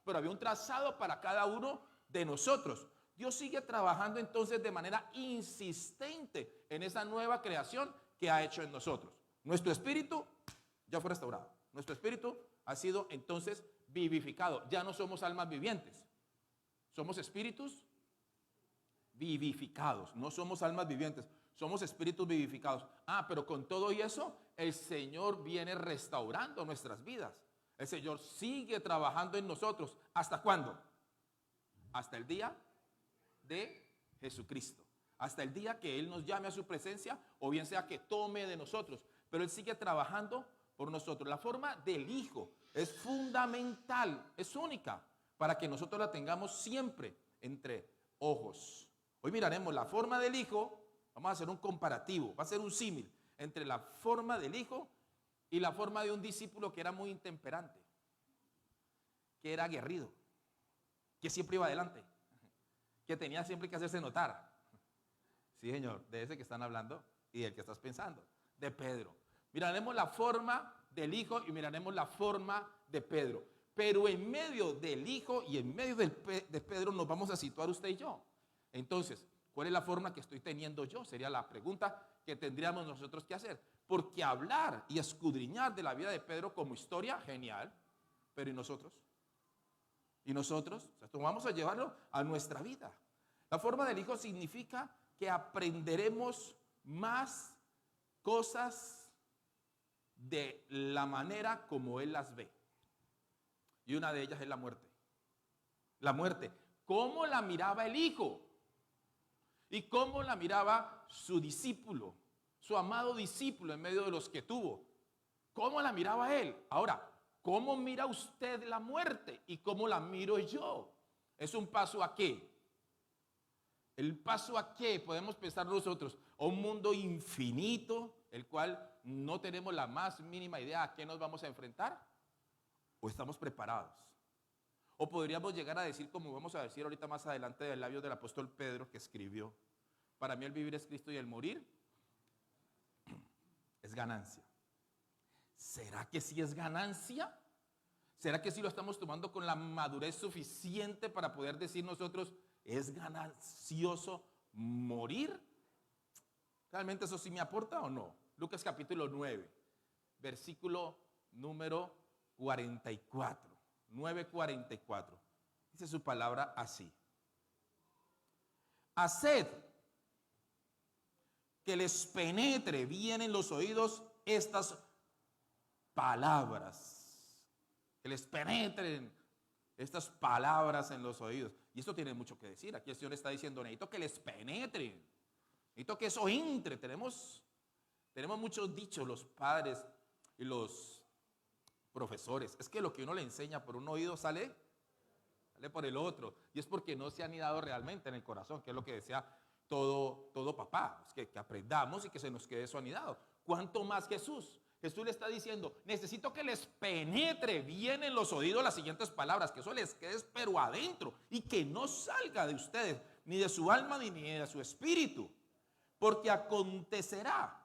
pero había un trazado para cada uno de nosotros. Dios sigue trabajando entonces de manera insistente en esa nueva creación que ha hecho en nosotros. Nuestro espíritu ya fue restaurado. Nuestro espíritu ha sido entonces vivificado. Ya no somos almas vivientes. Somos espíritus vivificados. No somos almas vivientes. Somos espíritus vivificados. Pero con todo y eso, el Señor viene restaurando nuestras vidas. El Señor sigue trabajando en nosotros. ¿Hasta cuándo? Hasta el día de Jesucristo. Hasta el día que Él nos llame a su presencia, o bien sea que tome de nosotros. Pero Él sigue trabajando por nosotros. La forma del Hijo es fundamental, es única, para que nosotros la tengamos siempre entre ojos. Hoy miraremos la forma del Hijo. Vamos a hacer un comparativo, va a ser un símil entre la forma del Hijo y la forma de un discípulo que era muy intemperante, que era aguerrido, que siempre iba adelante, que tenía siempre que hacerse notar. Sí, Señor, de ese que están hablando y del que estás pensando, de Pedro. Miraremos la forma del Hijo y miraremos la forma de Pedro. Pero en medio del Hijo y en medio de Pedro nos vamos a situar usted y yo. Entonces, ¿cuál es la forma que estoy teniendo yo? Sería la pregunta que tendríamos nosotros que hacer. Porque hablar y escudriñar de la vida de Pedro como historia, genial. Pero ¿y nosotros? ¿Y nosotros? O sea, vamos a llevarlo a nuestra vida. La forma del Hijo significa que aprenderemos más cosas de la manera como Él las ve. Y una de ellas es la muerte. La muerte. ¿Cómo la miraba el Hijo? ¿Y cómo la miraba su discípulo? Su amado discípulo en medio de los que tuvo. ¿Cómo la miraba él? Ahora, ¿cómo mira usted la muerte? ¿Y cómo la miro yo? ¿Es un paso a qué? ¿El paso a qué podemos pensar nosotros? A un mundo infinito, el cual no tenemos la más mínima idea a qué nos vamos a enfrentar. ¿O estamos preparados? O podríamos llegar a decir, como vamos a decir ahorita más adelante del labio del apóstol Pedro, que escribió: para mí el vivir es Cristo y el morir es ganancia. ¿Será que sí es ganancia? ¿Será que sí lo estamos tomando con la madurez suficiente para poder decir nosotros, es ganancioso morir? ¿Realmente eso sí me aporta o no? Lucas capítulo 9, versículo número 44. 9:44. Dice su palabra así: haced que les penetre bien en los oídos estas palabras. Que les penetren estas palabras en los oídos. Y esto tiene mucho que decir. Aquí el Señor está diciendo, necesito que les penetren. Necesito que eso entre. Tenemos muchos dichos los padres y los profesores. Es que lo que uno le enseña por un oído sale por el otro. Y es porque no se ha anidado realmente en el corazón, que es lo que desea todo papá. Es que aprendamos y que se nos quede eso anidado. ¿Cuánto más Jesús? Jesús le está diciendo, necesito que les penetre bien en los oídos las siguientes palabras, que eso les quede pero adentro y que no salga de ustedes, ni de su alma ni de su espíritu. Porque acontecerá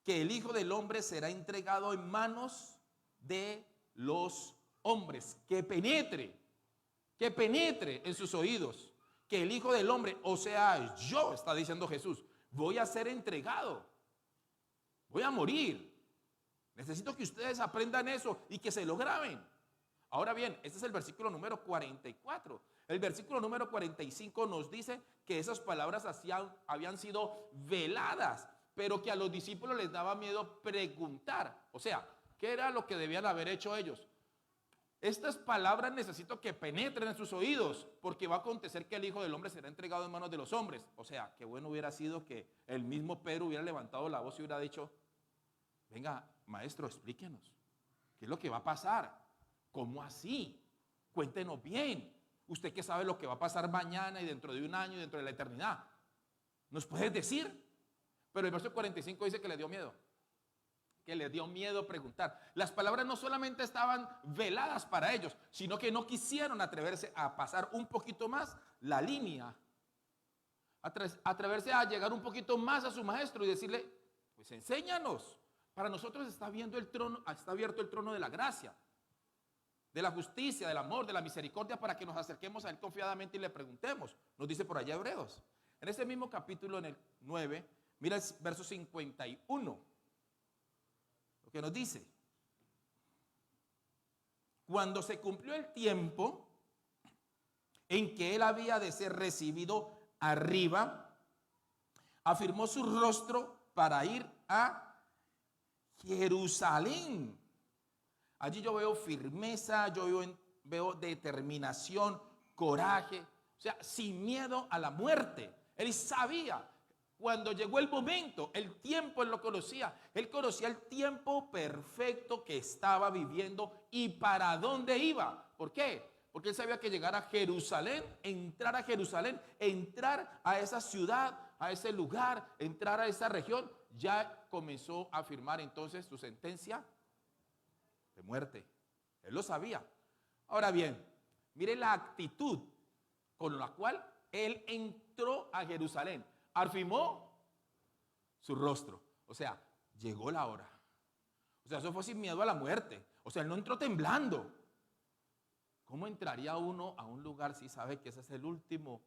que el Hijo del Hombre será entregado en manos de los hombres. Que penetre en sus oídos. Que el Hijo del Hombre, o sea, yo, está diciendo Jesús, voy a ser entregado. Voy a morir. Necesito que ustedes aprendan eso y que se lo graben. Ahora bien, este es el versículo número 44. El versículo número 45 nos dice que esas palabras habían sido veladas, pero que a los discípulos les daba miedo preguntar. O sea, ¿qué era lo que debían haber hecho ellos? Estas palabras necesito que penetren en sus oídos, porque va a acontecer que el Hijo del Hombre será entregado en manos de los hombres. O sea, qué bueno hubiera sido que el mismo Pedro hubiera levantado la voz y hubiera dicho, venga, maestro, explíquenos, ¿qué es lo que va a pasar? ¿Cómo así? Cuéntenos bien. Usted que sabe lo que va a pasar mañana y dentro de un año y dentro de la eternidad. ¿Nos puede decir? Pero el verso 45 dice que le dio miedo. Que les dio miedo preguntar. Las palabras no solamente estaban veladas para ellos, sino que no quisieron atreverse a pasar un poquito más la línea. Atreverse a llegar un poquito más a su maestro y decirle, pues enséñanos. Para nosotros está abierto el trono de la gracia. de la justicia, del amor, de la misericordia, para que nos acerquemos a Él confiadamente y le preguntemos. Nos dice por allá Hebreos. En ese mismo capítulo, en el 9, mira el verso 51, lo que nos dice. Cuando se cumplió el tiempo en que Él había de ser recibido arriba, afirmó su rostro para ir a Jerusalén. Allí yo veo firmeza, veo determinación, coraje, o sea, sin miedo a la muerte. Él sabía, cuando llegó el momento, el tiempo él lo conocía. Él conocía el tiempo perfecto que estaba viviendo y para dónde iba. ¿Por qué? Porque él sabía que llegar a Jerusalén, entrar a esa ciudad, a ese lugar, entrar a esa región, ya comenzó a firmar entonces su sentencia de muerte. Él lo sabía. Ahora bien, mire la actitud con la cual él entró a Jerusalén. Afirmó su rostro. O sea, llegó la hora. O sea, eso fue sin miedo a la muerte. O sea, él no entró temblando. ¿Cómo entraría uno a un lugar si sabe que ese es el último,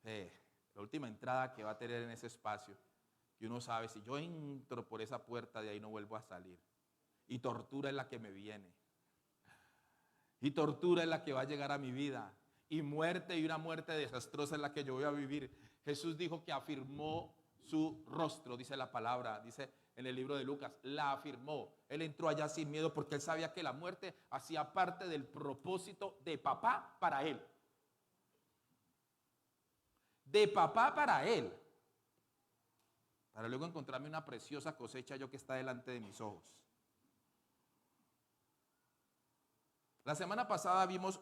la última entrada que va a tener en ese espacio? Y uno sabe, si yo entro por esa puerta, de ahí no vuelvo a salir. Y tortura es la que me viene. Y tortura es la que va a llegar a mi vida. Y muerte, y una muerte desastrosa es la que yo voy a vivir. Jesús dijo que afirmó su rostro, dice la palabra, dice en el libro de Lucas, la afirmó. Él entró allá sin miedo porque él sabía que la muerte hacía parte del propósito de papá para él. De papá para él. Para luego encontrarme una preciosa cosecha yo que está delante de mis ojos. La semana pasada vimos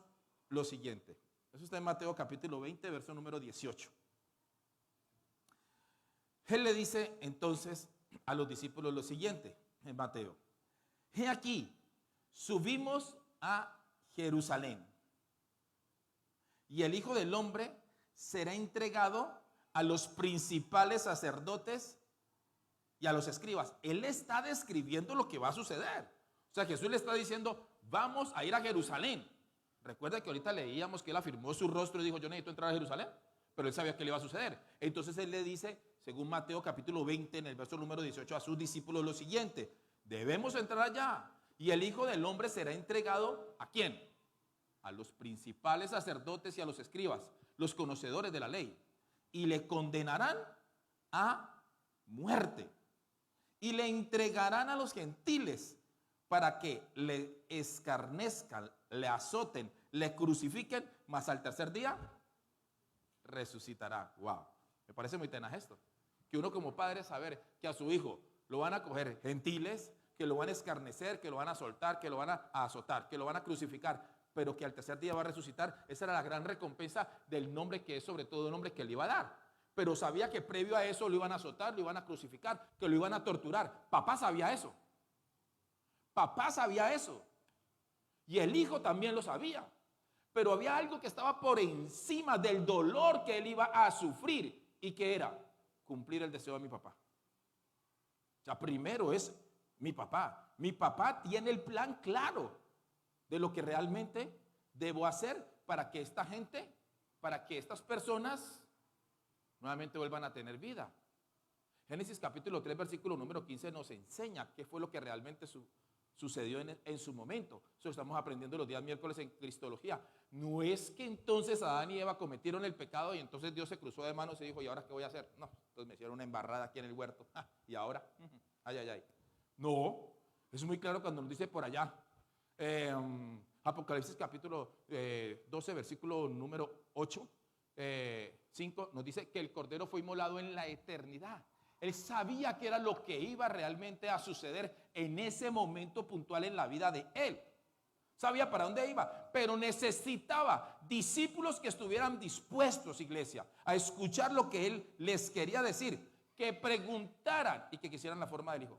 lo siguiente. Eso está en Mateo capítulo 20, verso número 18. Él le dice entonces a los discípulos lo siguiente en Mateo. He aquí, subimos a Jerusalén y el Hijo del Hombre será entregado a los principales sacerdotes y a los escribas. Él está describiendo lo que va a suceder. O sea, Jesús le está diciendo, vamos a ir a Jerusalén. Recuerda que ahorita leíamos que él afirmó su rostro y dijo, yo necesito entrar a Jerusalén. Pero él sabía que le iba a suceder. Entonces él le dice, según Mateo capítulo 20, en el verso número 18, a sus discípulos lo siguiente. Debemos entrar allá. Y el Hijo del Hombre será entregado, ¿a quién? A los principales sacerdotes y a los escribas, los conocedores de la ley. Y le condenarán a muerte. Y le entregarán a los gentiles para que le escarnezcan, le azoten, le crucifiquen, mas al tercer día resucitará. Wow, me parece muy tenaz esto. Que uno como padre saber que a su hijo lo van a coger gentiles, que lo van a escarnecer, que lo van a soltar, que lo van a azotar, que lo van a crucificar, pero que al tercer día va a resucitar. Esa era la gran recompensa del nombre que es sobre todo el nombre que le iba a dar. Pero sabía que previo a eso lo iban a azotar, lo iban a crucificar, que lo iban a torturar. Papá sabía eso. Papá sabía eso. Y el hijo también lo sabía. Pero había algo que estaba por encima del dolor que él iba a sufrir. ¿Y que era? Cumplir el deseo de mi papá. O sea, primero es mi papá. Mi papá tiene el plan claro de lo que realmente debo hacer para que esta gente, para que estas personas nuevamente vuelvan a tener vida. Génesis capítulo 3, versículo número 15 nos enseña qué fue lo que realmente sucedió en su momento. Eso estamos aprendiendo los días miércoles en Cristología. No es que entonces Adán y Eva cometieron el pecado y entonces Dios se cruzó de manos y dijo, ¿y ahora qué voy a hacer? No, entonces me hicieron una embarrada aquí en el huerto. ¿Y ahora? Ay, ay, ay. No, es muy claro cuando nos dice por allá, Apocalipsis capítulo 12, versículo número 8, 5, nos dice que el Cordero fue inmolado en la eternidad. Él sabía que era lo que iba realmente a suceder en ese momento puntual en la vida de él. Sabía para dónde iba, pero necesitaba discípulos que estuvieran dispuestos, iglesia, a escuchar lo que él les quería decir, que preguntaran y que quisieran la forma del Hijo.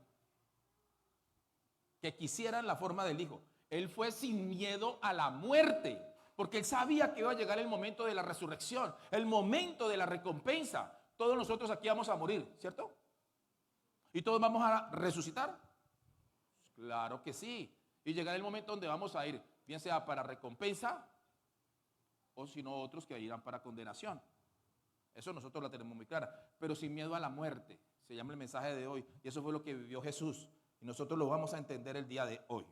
Que quisieran la forma del Hijo. Él fue sin miedo a la muerte, porque él sabía que iba a llegar el momento de la resurrección, el momento de la recompensa. Todos nosotros aquí vamos a morir, ¿cierto? ¿Y todos vamos a resucitar? Claro que sí. Y llegará el momento donde vamos a ir bien sea para recompensa o si no otros que irán para condenación. Eso nosotros la tenemos muy clara, pero sin miedo a la muerte, se llama el mensaje de hoy, y eso fue lo que vivió Jesús, y nosotros lo vamos a entender el día de hoy.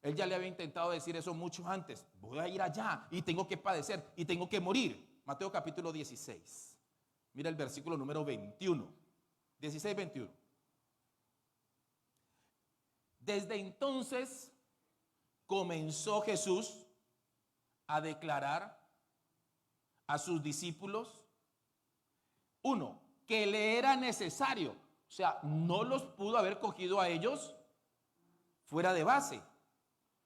Él ya le había intentado decir eso mucho antes, voy a ir allá y tengo que padecer y tengo que morir. Mateo capítulo 16, mira el versículo número 21, 16, 21. Desde entonces comenzó Jesús a declarar a sus discípulos, uno, que le era necesario, o sea, no los pudo haber cogido a ellos fuera de base,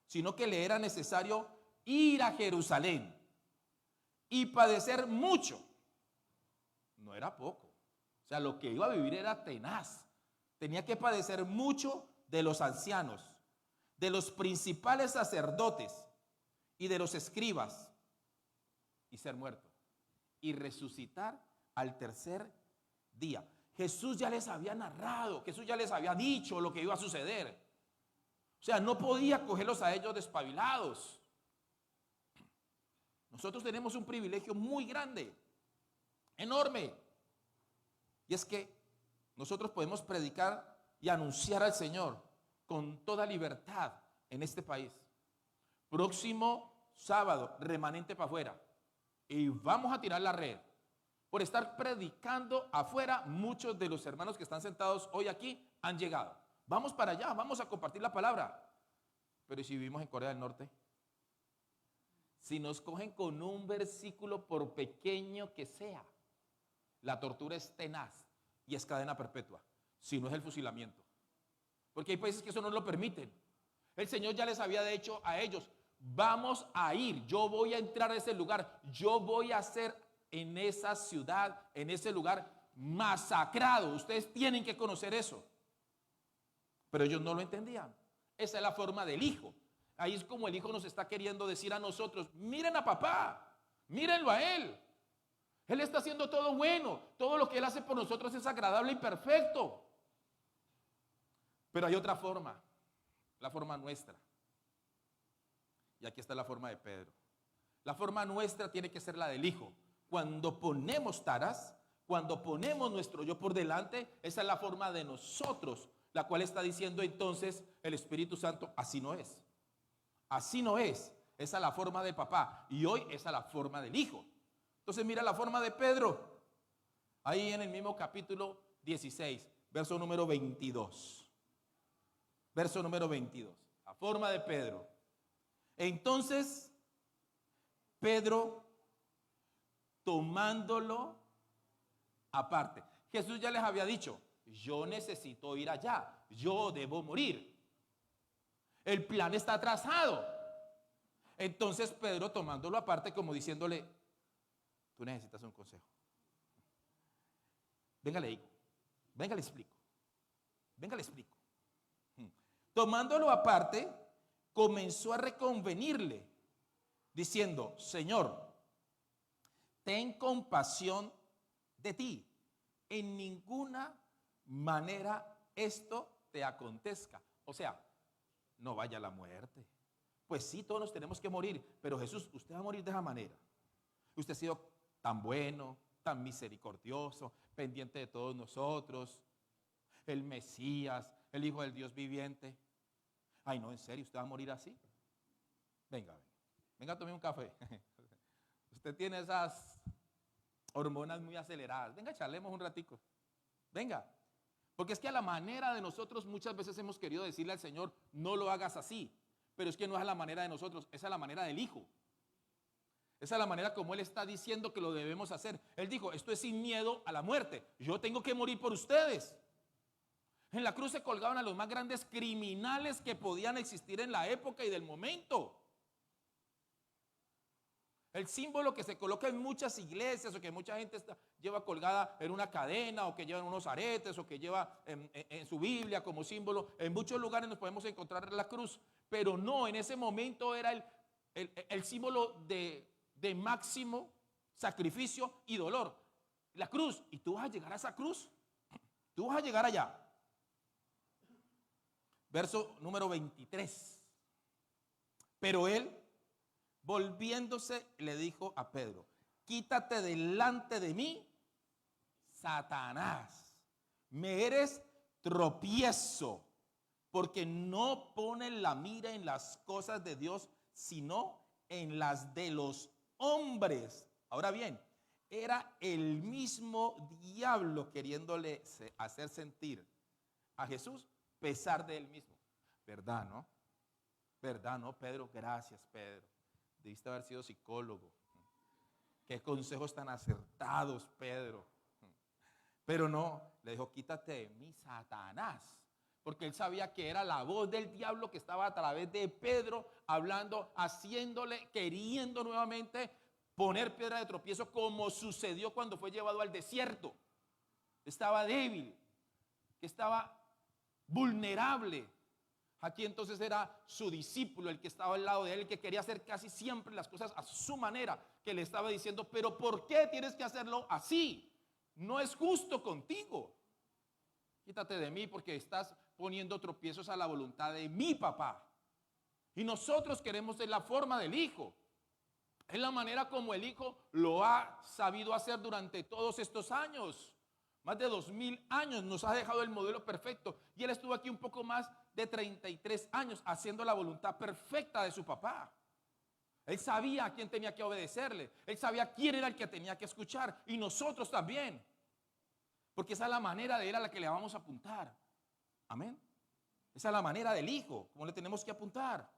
sino que le era necesario ir a Jerusalén y padecer mucho. No era poco, o sea, lo que iba a vivir era tenaz. Tenía que padecer mucho de los ancianos, de los principales sacerdotes y de los escribas, y ser muerto y resucitar al tercer día. Jesús ya les había narrado, Jesús ya les había dicho lo que iba a suceder. O sea, no podía cogerlos a ellos despabilados. Nosotros tenemos un privilegio muy grande, enorme, y es que nosotros podemos predicar y anunciar al Señor con toda libertad en este país. Próximo sábado, remanente para afuera, y vamos a tirar la red. Por estar predicando afuera, muchos de los hermanos que están sentados hoy aquí han llegado. Vamos para allá, vamos a compartir la palabra. Pero ¿y si vivimos en Corea del Norte? Si nos cogen con un versículo, por pequeño que sea, la tortura es tenaz y es cadena perpetua, si no es el fusilamiento. Porque hay países que eso no lo permiten. El Señor ya les había dicho a ellos, vamos a ir, yo voy a entrar a ese lugar, yo voy a ser en esa ciudad, en ese lugar masacrado. Ustedes tienen que conocer eso. Pero ellos no lo entendían. Esa es la forma del Hijo. Ahí es como el Hijo nos está queriendo decir a nosotros, miren a papá, mírenlo a Él. Él está haciendo todo bueno, todo lo que Él hace por nosotros es agradable y perfecto. Pero hay otra forma, la forma nuestra. Y aquí está la forma de Pedro. La forma nuestra tiene que ser la del Hijo. Cuando ponemos taras, cuando ponemos nuestro yo por delante, esa es la forma de nosotros, la cual está diciendo entonces el Espíritu Santo, así no es. Así no es. Esa es la forma de papá. Y hoy esa es la forma del Hijo. Entonces mira la forma de Pedro. Ahí en el mismo capítulo 16, verso número 22. Verso número 22. La forma de Pedro. Entonces, Pedro, tomándolo aparte. Jesús ya les había dicho, yo necesito ir allá, yo debo morir. El plan está trazado. Entonces Pedro, tomándolo aparte, como diciéndole, tú necesitas un consejo. Venga, le digo, venga, le explico. Venga, le explico. Tomándolo aparte, comenzó a reconvenirle, diciendo, Señor, ten compasión de ti. En ninguna manera esto te acontezca. O sea, no vaya a la muerte. Pues sí, todos nos tenemos que morir, pero Jesús, usted va a morir de esa manera. Usted ha sido tan bueno, tan misericordioso, pendiente de todos nosotros, el Mesías, el Hijo del Dios viviente. Ay, no, en serio, ¿usted va a morir así? Venga, venga, tome un café. Usted tiene esas hormonas muy aceleradas. Venga, charlemos un ratico. Venga. Porque es que a la manera de nosotros muchas veces hemos querido decirle al Señor, no lo hagas así. Pero es que no es a la manera de nosotros, es a la manera del Hijo. Esa es la manera como Él está diciendo que lo debemos hacer. Él dijo, esto es sin miedo a la muerte. Yo tengo que morir por ustedes. En la cruz se colgaban a los más grandes criminales que podían existir en la época y del momento. El símbolo que se coloca en muchas iglesias o que mucha gente lleva colgada en una cadena o que lleva en unos aretes o que lleva en su Biblia como símbolo, en muchos lugares nos podemos encontrar la cruz, pero no, en ese momento era el símbolo de máximo sacrificio y dolor. La cruz, ¿y tú vas a llegar a esa cruz? ¿Tú vas a llegar allá? Verso número 23. Pero él, volviéndose, le dijo a Pedro: quítate delante de mí, Satanás. Me eres tropiezo, porque no pones la mira en las cosas de Dios, sino en las de los hombres. Ahora bien, era el mismo diablo queriéndole hacer sentir a Jesús pesar de él mismo. ¿Verdad, no? ¿Verdad, no, Pedro? Gracias, Pedro. Debiste haber sido psicólogo. Qué consejos tan acertados, Pedro. Pero no, le dijo: quítate de mí, Satanás. Porque él sabía que era la voz del diablo que estaba a través de Pedro hablando, haciéndole, queriendo nuevamente poner piedra de tropiezo, como sucedió cuando fue llevado al desierto. Estaba débil, que estaba vulnerable. Aquí entonces era su discípulo el que estaba al lado de él, el que quería hacer casi siempre las cosas a su manera, que le estaba diciendo: pero ¿por qué tienes que hacerlo así? No es justo contigo. Quítate de mí, porque estás poniendo tropiezos a la voluntad de mi papá. Y nosotros queremos de la forma del Hijo. Es la manera como el Hijo lo ha sabido hacer durante todos estos años. Más de 2000 años nos ha dejado el modelo perfecto. Y él estuvo aquí un poco más de 33 años haciendo la voluntad perfecta de su papá. Él sabía a quién tenía que obedecerle. Él sabía quién era el que tenía que escuchar. Y nosotros también. Porque esa es la manera de él a la que le vamos a apuntar. Amén. Esa es la manera del Hijo, como le tenemos que apuntar.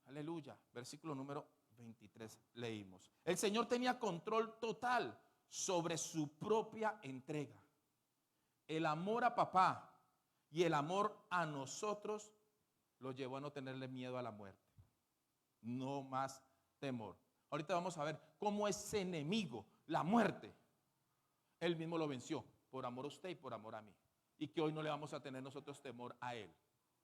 Aleluya. Versículo número 23 leímos: el Señor tenía control total sobre su propia entrega. El amor a papá y el amor a nosotros lo llevó a no tenerle miedo a la muerte. No más temor. Ahorita vamos a ver cómo ese enemigo, la muerte, él mismo lo venció por amor a usted y por amor a mí. Y que hoy no le vamos a tener nosotros temor a él.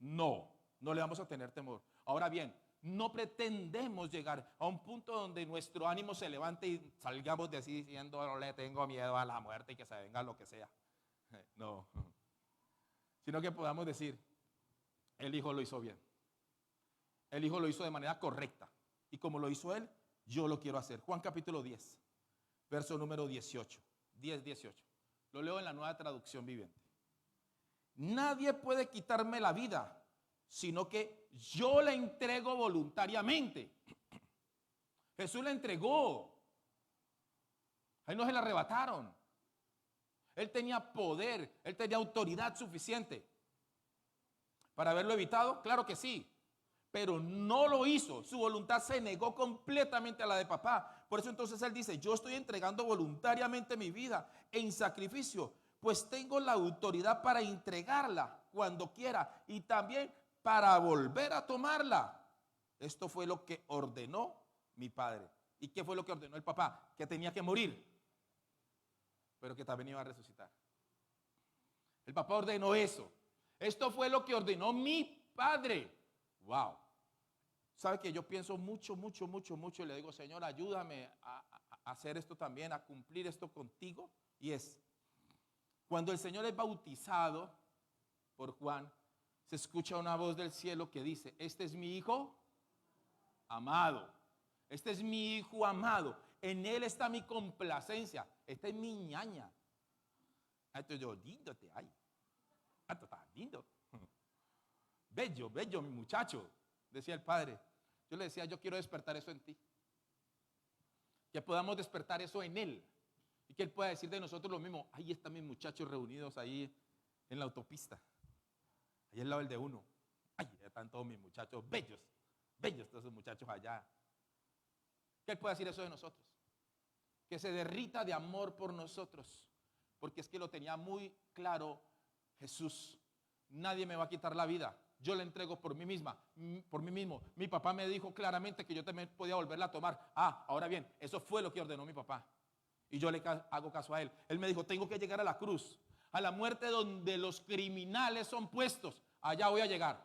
No le vamos a tener temor. Ahora bien, no pretendemos llegar a un punto donde nuestro ánimo se levante y salgamos de así diciendo: no le tengo miedo a la muerte y que se venga lo que sea. No. Sino que podamos decir: el Hijo lo hizo bien. El Hijo lo hizo de manera correcta. Y como lo hizo él, yo lo quiero hacer. Juan capítulo 10, verso número 18. 10:18. Lo leo en la Nueva Traducción Viviente. Nadie puede quitarme la vida, sino que yo la entrego voluntariamente. Jesús la entregó. A él no se la arrebataron. Él tenía poder, él tenía autoridad suficiente. ¿Para haberlo evitado? Claro que sí. Pero no lo hizo. Su voluntad se negó completamente a la de papá. Por eso entonces él dice: yo estoy entregando voluntariamente mi vida en sacrificio, pues tengo la autoridad para entregarla cuando quiera y también para volver a tomarla. Esto fue lo que ordenó mi padre. ¿Y qué fue lo que ordenó el papá? Que tenía que morir, pero que también iba a resucitar. El papá ordenó eso. Esto fue lo que ordenó mi padre. Wow. ¿Sabe que yo pienso mucho y le digo: Señor, ayúdame a hacer esto también, a cumplir esto contigo? Y es, cuando el Señor es bautizado por Juan, se escucha una voz del cielo que dice: este es mi Hijo amado. Este es mi Hijo amado. En él está mi complacencia. Esta es mi ñaña. Esto yo lindo te hay. Esto está lindo. Bello, bello mi muchacho, decía el padre. Yo le decía: yo quiero despertar eso en ti. Que podamos despertar eso en él. Y que él pueda decir de nosotros lo mismo: ahí están mis muchachos reunidos ahí en la autopista. Ahí al lado del de uno. Ay, están todos mis muchachos bellos. Bellos todos esos muchachos allá. Que él pueda decir eso de nosotros. Que se derrita de amor por nosotros. Porque es que lo tenía muy claro Jesús. Nadie me va a quitar la vida. Yo la entrego por mí misma, por mí mismo. Mi papá me dijo claramente que yo también podía volverla a tomar. Ahora bien, eso fue lo que ordenó mi papá. Y yo le hago caso a él. Él me dijo: tengo que llegar a la cruz, a la muerte donde los criminales son puestos. Allá voy a llegar.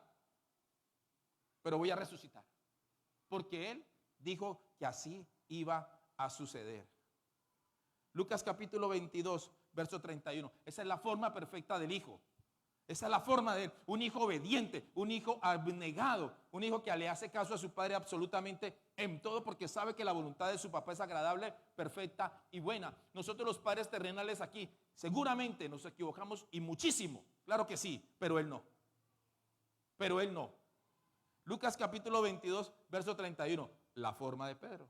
Pero voy a resucitar. Porque él dijo que así iba a suceder. Lucas capítulo 22, verso 31. Esa es la forma perfecta del Hijo. Esa es la forma de él, un hijo obediente, un hijo abnegado, un hijo que le hace caso a su padre absolutamente en todo porque sabe que la voluntad de su papá es agradable, perfecta y buena. Nosotros los padres terrenales aquí seguramente nos equivocamos y muchísimo, claro que sí, pero él no. Pero él no. Lucas capítulo 22, verso 31, la forma de Pedro.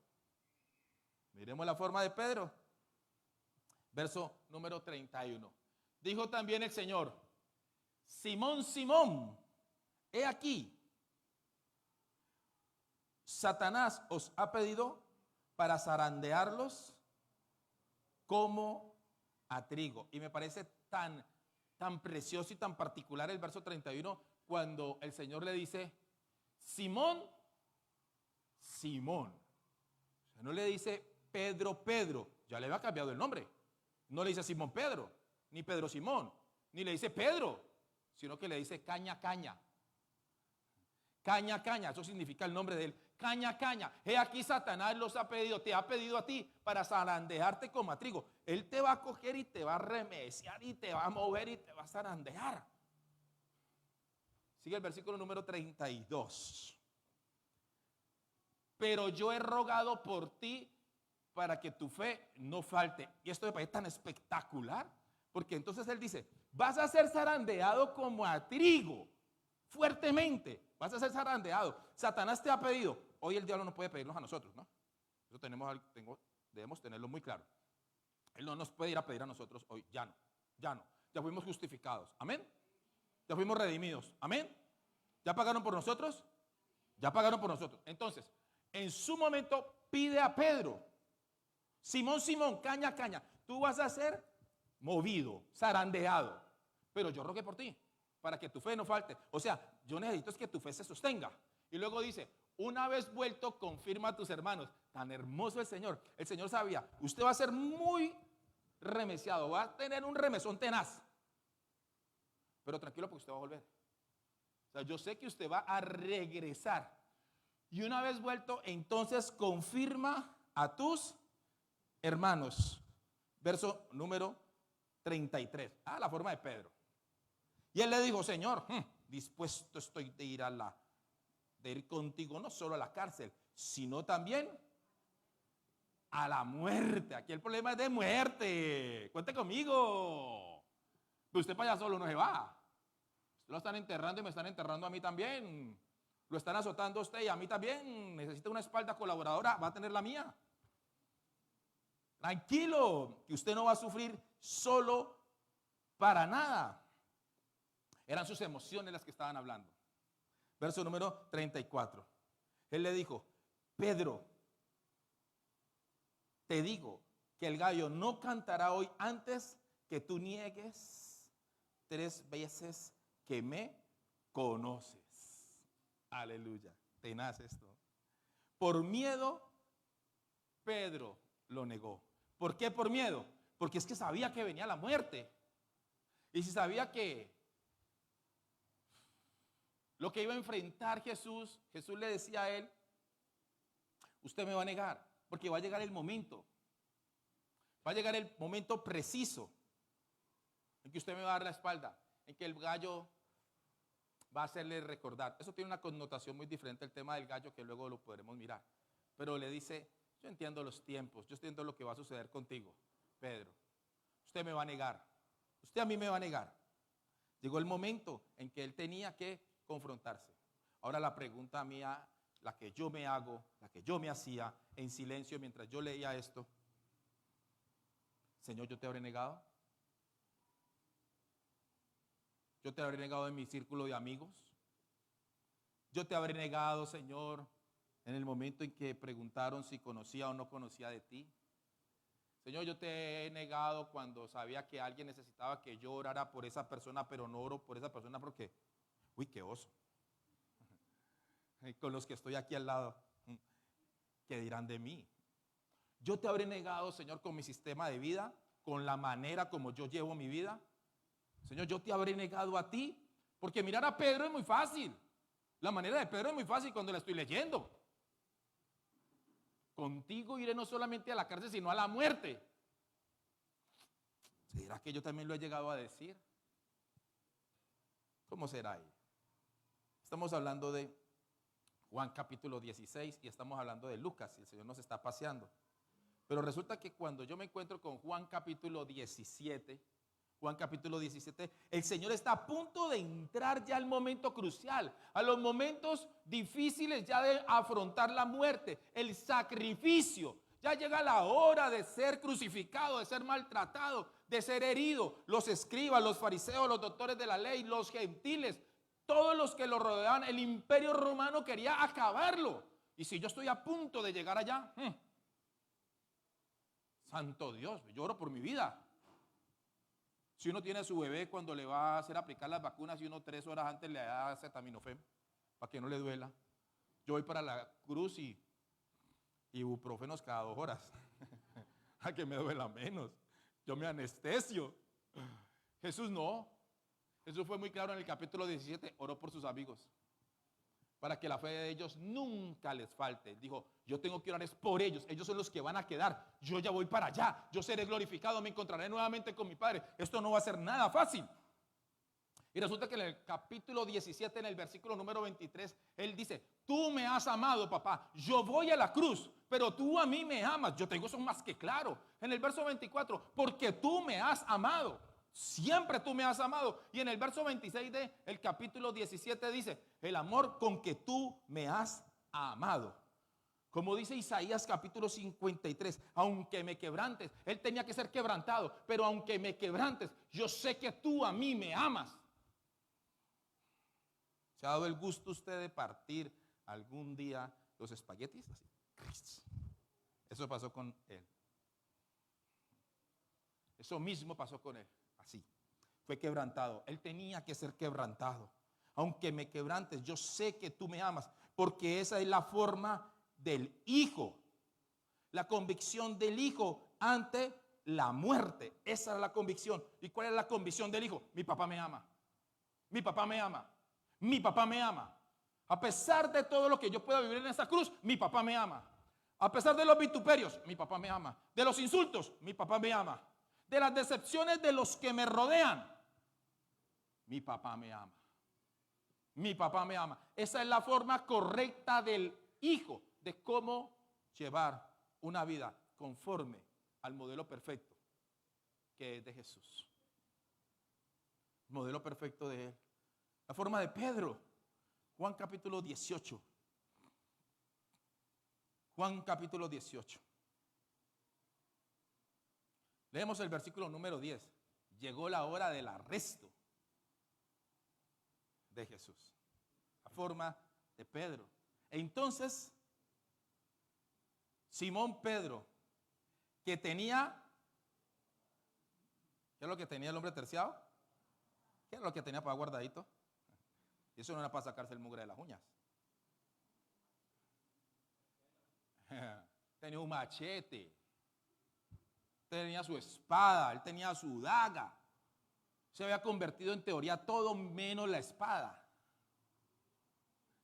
Miremos la forma de Pedro. Verso número 31. Dijo también el Señor: Simón, Simón, he aquí, Satanás os ha pedido para zarandearlos como a trigo. Y me parece tan precioso y tan particular el verso 31 cuando el Señor le dice: Simón, Simón. O sea, no le dice Pedro, Pedro, ya le había cambiado el nombre. No le dice Simón Pedro, ni Pedro Simón, ni le dice Pedro, sino que le dice caña, caña. Caña, caña, eso significa el nombre de él. Caña, caña. He aquí Satanás los ha pedido, te ha pedido a ti para zarandearte como a trigo. Él te va a coger y te va a remeciar y te va a mover y te va a zarandear. Sigue el versículo número 32. Pero yo he rogado por ti para que tu fe no falte. Y esto me parece tan espectacular, porque entonces él dice: vas a ser zarandeado como a trigo, fuertemente, vas a ser zarandeado. Satanás te ha pedido. Hoy el diablo no puede pedirnos a nosotros, ¿no? Eso debemos tenerlo muy claro. Él no nos puede ir a pedir a nosotros hoy, ya no, ya no. Ya fuimos justificados, amén. Ya fuimos redimidos, amén. ¿Ya pagaron por nosotros? Ya pagaron por nosotros. Entonces, en su momento pide a Pedro: Simón, Simón, caña, caña, tú vas a ser movido, zarandeado, pero yo rogué por ti, para que tu fe no falte. O sea, yo necesito es que tu fe se sostenga. Y luego dice: una vez vuelto, confirma a tus hermanos. Tan hermoso el Señor. El Señor sabía, usted va a ser muy remeciado, va a tener un remesón tenaz, pero tranquilo porque usted va a volver. O sea, yo sé que usted va a regresar. Y una vez vuelto, entonces confirma a tus hermanos. Verso número 33. La forma de Pedro. Y él le dijo: Señor, dispuesto estoy de ir contigo no solo a la cárcel, sino también a la muerte. Aquí el problema es de muerte. Cuente conmigo. Pero usted para allá solo no se va. Lo están enterrando y me están enterrando a mí también. Lo están azotando a usted y a mí también. Necesita una espalda colaboradora, va a tener la mía. Tranquilo, que usted no va a sufrir solo para nada. Eran sus emociones las que estaban hablando. Verso número 34. Él le dijo: Pedro, te digo que el gallo no cantará hoy antes que tú niegues 3 veces que me conoces. Aleluya. Tenaz esto. Por miedo, Pedro lo negó. ¿Por qué por miedo? Porque es que sabía que venía la muerte. Y si sabía que lo que iba a enfrentar Jesús le decía a él: usted me va a negar, porque va a llegar el momento. Va a llegar el momento preciso en que usted me va a dar la espalda, en que el gallo va a hacerle recordar. Eso tiene una connotación muy diferente al tema del gallo, que luego lo podremos mirar. Pero le dice: yo entiendo los tiempos, yo entiendo lo que va a suceder contigo, Pedro. Usted me va a negar, usted a mí me va a negar. Llegó el momento en que él tenía que confrontarse. Ahora la pregunta mía, la que yo me hago, la que yo me hacía en silencio mientras yo leía esto: Señor, ¿yo te habré negado? ¿Yo te habré negado en mi círculo de amigos? ¿Yo te habré negado, Señor, en el momento en que preguntaron si conocía o no conocía de ti? Señor, yo te he negado cuando sabía que alguien necesitaba que yo orara por esa persona, pero no oro por esa persona porque, uy, qué oso. Con los que estoy aquí al lado, ¿qué dirán de mí? Yo te habré negado, Señor, con mi sistema de vida, con la manera como yo llevo mi vida. Señor, yo te habré negado a ti, porque mirar a Pedro es muy fácil. La manera de Pedro es muy fácil cuando la estoy leyendo. Contigo iré no solamente a la cárcel, sino a la muerte. ¿Será que yo también lo he llegado a decir? ¿Cómo será ahí? Estamos hablando de Juan capítulo 16 y estamos hablando de Lucas y el Señor nos está paseando. Pero resulta que cuando yo me encuentro con Juan capítulo 17, el Señor está a punto de entrar ya al momento crucial, a los momentos difíciles ya de afrontar la muerte, el sacrificio. Ya llega la hora de ser crucificado, de ser maltratado, de ser herido. Los escribas, los fariseos, los doctores de la ley, los gentiles, todos los que lo rodeaban, el imperio romano quería acabarlo. Y si yo estoy a punto de llegar allá, santo Dios, yo oro por mi vida. Si uno tiene a su bebé cuando le va a hacer aplicar las vacunas y uno 3 horas antes le da acetaminofén para que no le duela. Yo voy para la cruz y ibuprofenos cada 2 horas a que me duela menos. Yo me anestesio. Jesús no. Jesús fue muy claro en el capítulo 17, oró por sus amigos para que la fe de ellos nunca les falte. Dijo, yo tengo que orar es por ellos, ellos son los que van a quedar, yo ya voy para allá, yo seré glorificado, me encontraré nuevamente con mi Padre. Esto no va a ser nada fácil. Y resulta que en el capítulo 17, en el versículo número 23, Él dice, tú me has amado, papá, yo voy a la cruz, pero tú a mí me amas. Yo tengo eso más que claro. En el verso 24, porque tú me has amado. Siempre tú me has amado. Y en el verso 26 del capítulo 17 dice, el amor con que tú me has amado. Como dice Isaías capítulo 53, aunque me quebrantes, él tenía que ser quebrantado, pero aunque me quebrantes, yo sé que tú a mí me amas. ¿Se ha dado el gusto usted de partir algún día los espaguetis? Así. Eso pasó con él. Eso mismo pasó con él. Así. Fue quebrantado. Él tenía que ser quebrantado. Aunque me quebrantes, yo sé que tú me amas, porque esa es la forma del hijo. La convicción del hijo ante la muerte. Esa era la convicción. ¿Y cuál es la convicción del hijo? Mi papá me ama. Mi papá me ama. Mi papá me ama. A pesar de todo lo que yo pueda vivir en esta cruz, mi papá me ama. A pesar de los vituperios, mi papá me ama. De los insultos, mi papá me ama. De las decepciones de los que me rodean, mi papá me ama. Mi papá me ama. Esa es la forma correcta del hijo de cómo llevar una vida conforme al modelo perfecto que es de Jesús. El modelo perfecto de él. La forma de Pedro. Juan capítulo 18. Juan capítulo 18. Leemos el versículo número 10. Llegó la hora del arresto de Jesús. La forma de Pedro. Entonces, Simón Pedro, que tenía, ¿qué es lo que tenía el hombre terciado? ¿Qué es lo que tenía para guardadito? Y eso no era para sacarse el mugre de las uñas. Tenía un machete. Tenía su espada, él tenía su daga. Se había convertido en teoría todo menos la espada.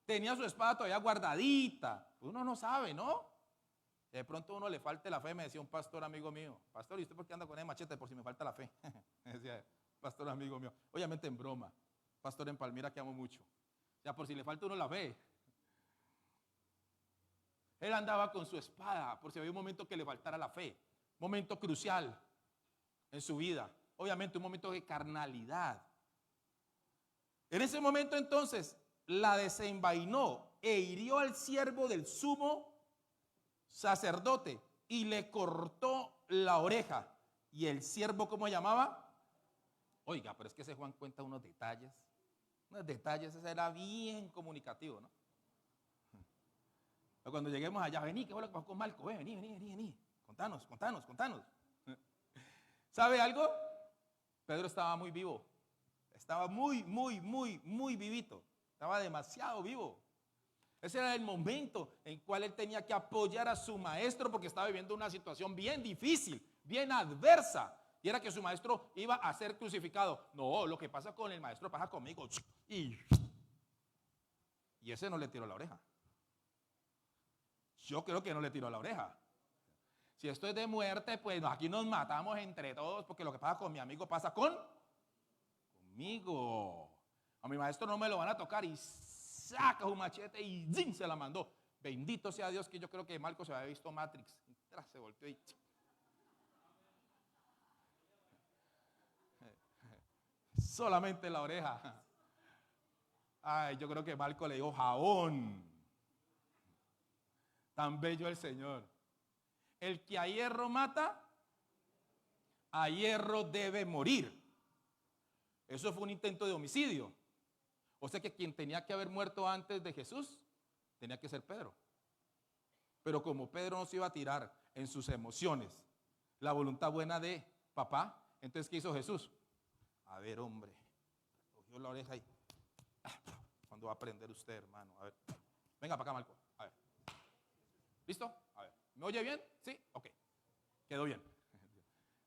Tenía su espada todavía guardadita. Uno no sabe, ¿no? De pronto a uno le falte la fe, me decía un pastor amigo mío. Pastor, ¿y usted por qué anda con el machete? Por si me falta la fe. Me decía, pastor amigo mío. Obviamente en broma. Pastor en Palmira que amo mucho. O sea, por si le falta a uno la fe. Él andaba con su espada por si había un momento que le faltara la fe. Momento crucial en su vida. Obviamente un momento de carnalidad. En ese momento entonces la desenvainó e hirió al siervo del sumo sacerdote y le cortó la oreja. ¿Y el siervo cómo llamaba? Oiga, pero es que ese Juan cuenta unos detalles. Ese era bien comunicativo, ¿no? Pero cuando lleguemos allá, vení, ¿qué fue lo que pasó con Marco? Vení. Contanos. ¿Sabe algo? Pedro estaba muy vivo. Estaba muy vivito. Estaba demasiado vivo. Ese era el momento en cual él tenía que apoyar a su maestro porque estaba viviendo una situación bien difícil, bien adversa. Y era que su maestro iba a ser crucificado. No, lo que pasa con el maestro pasa conmigo. Y ese no le tiró la oreja. Yo creo que no le tiró la oreja. Si esto es de muerte, pues aquí nos matamos entre todos porque lo que pasa con mi amigo pasa conmigo. A mi maestro no me lo van a tocar, y saca un machete y ¡zin! Se la mandó. Bendito sea Dios, que yo creo que Marco se había visto Matrix. Se volteó y solamente la oreja. Ay, yo creo que Marco le dijo jabón. Tan bello el Señor. El que a hierro mata, a hierro debe morir. Eso fue un intento de homicidio. O sea que quien tenía que haber muerto antes de Jesús tenía que ser Pedro. Pero como Pedro no se iba a tirar en sus emociones, la voluntad buena de papá, entonces ¿qué hizo Jesús? A ver, hombre, cogió la oreja y ¿cuándo va a aprender usted, hermano? A ver, venga para acá, Marco. A ver. ¿Listo? A ver, ¿me oye bien? ¿Sí? Ok, quedó bien.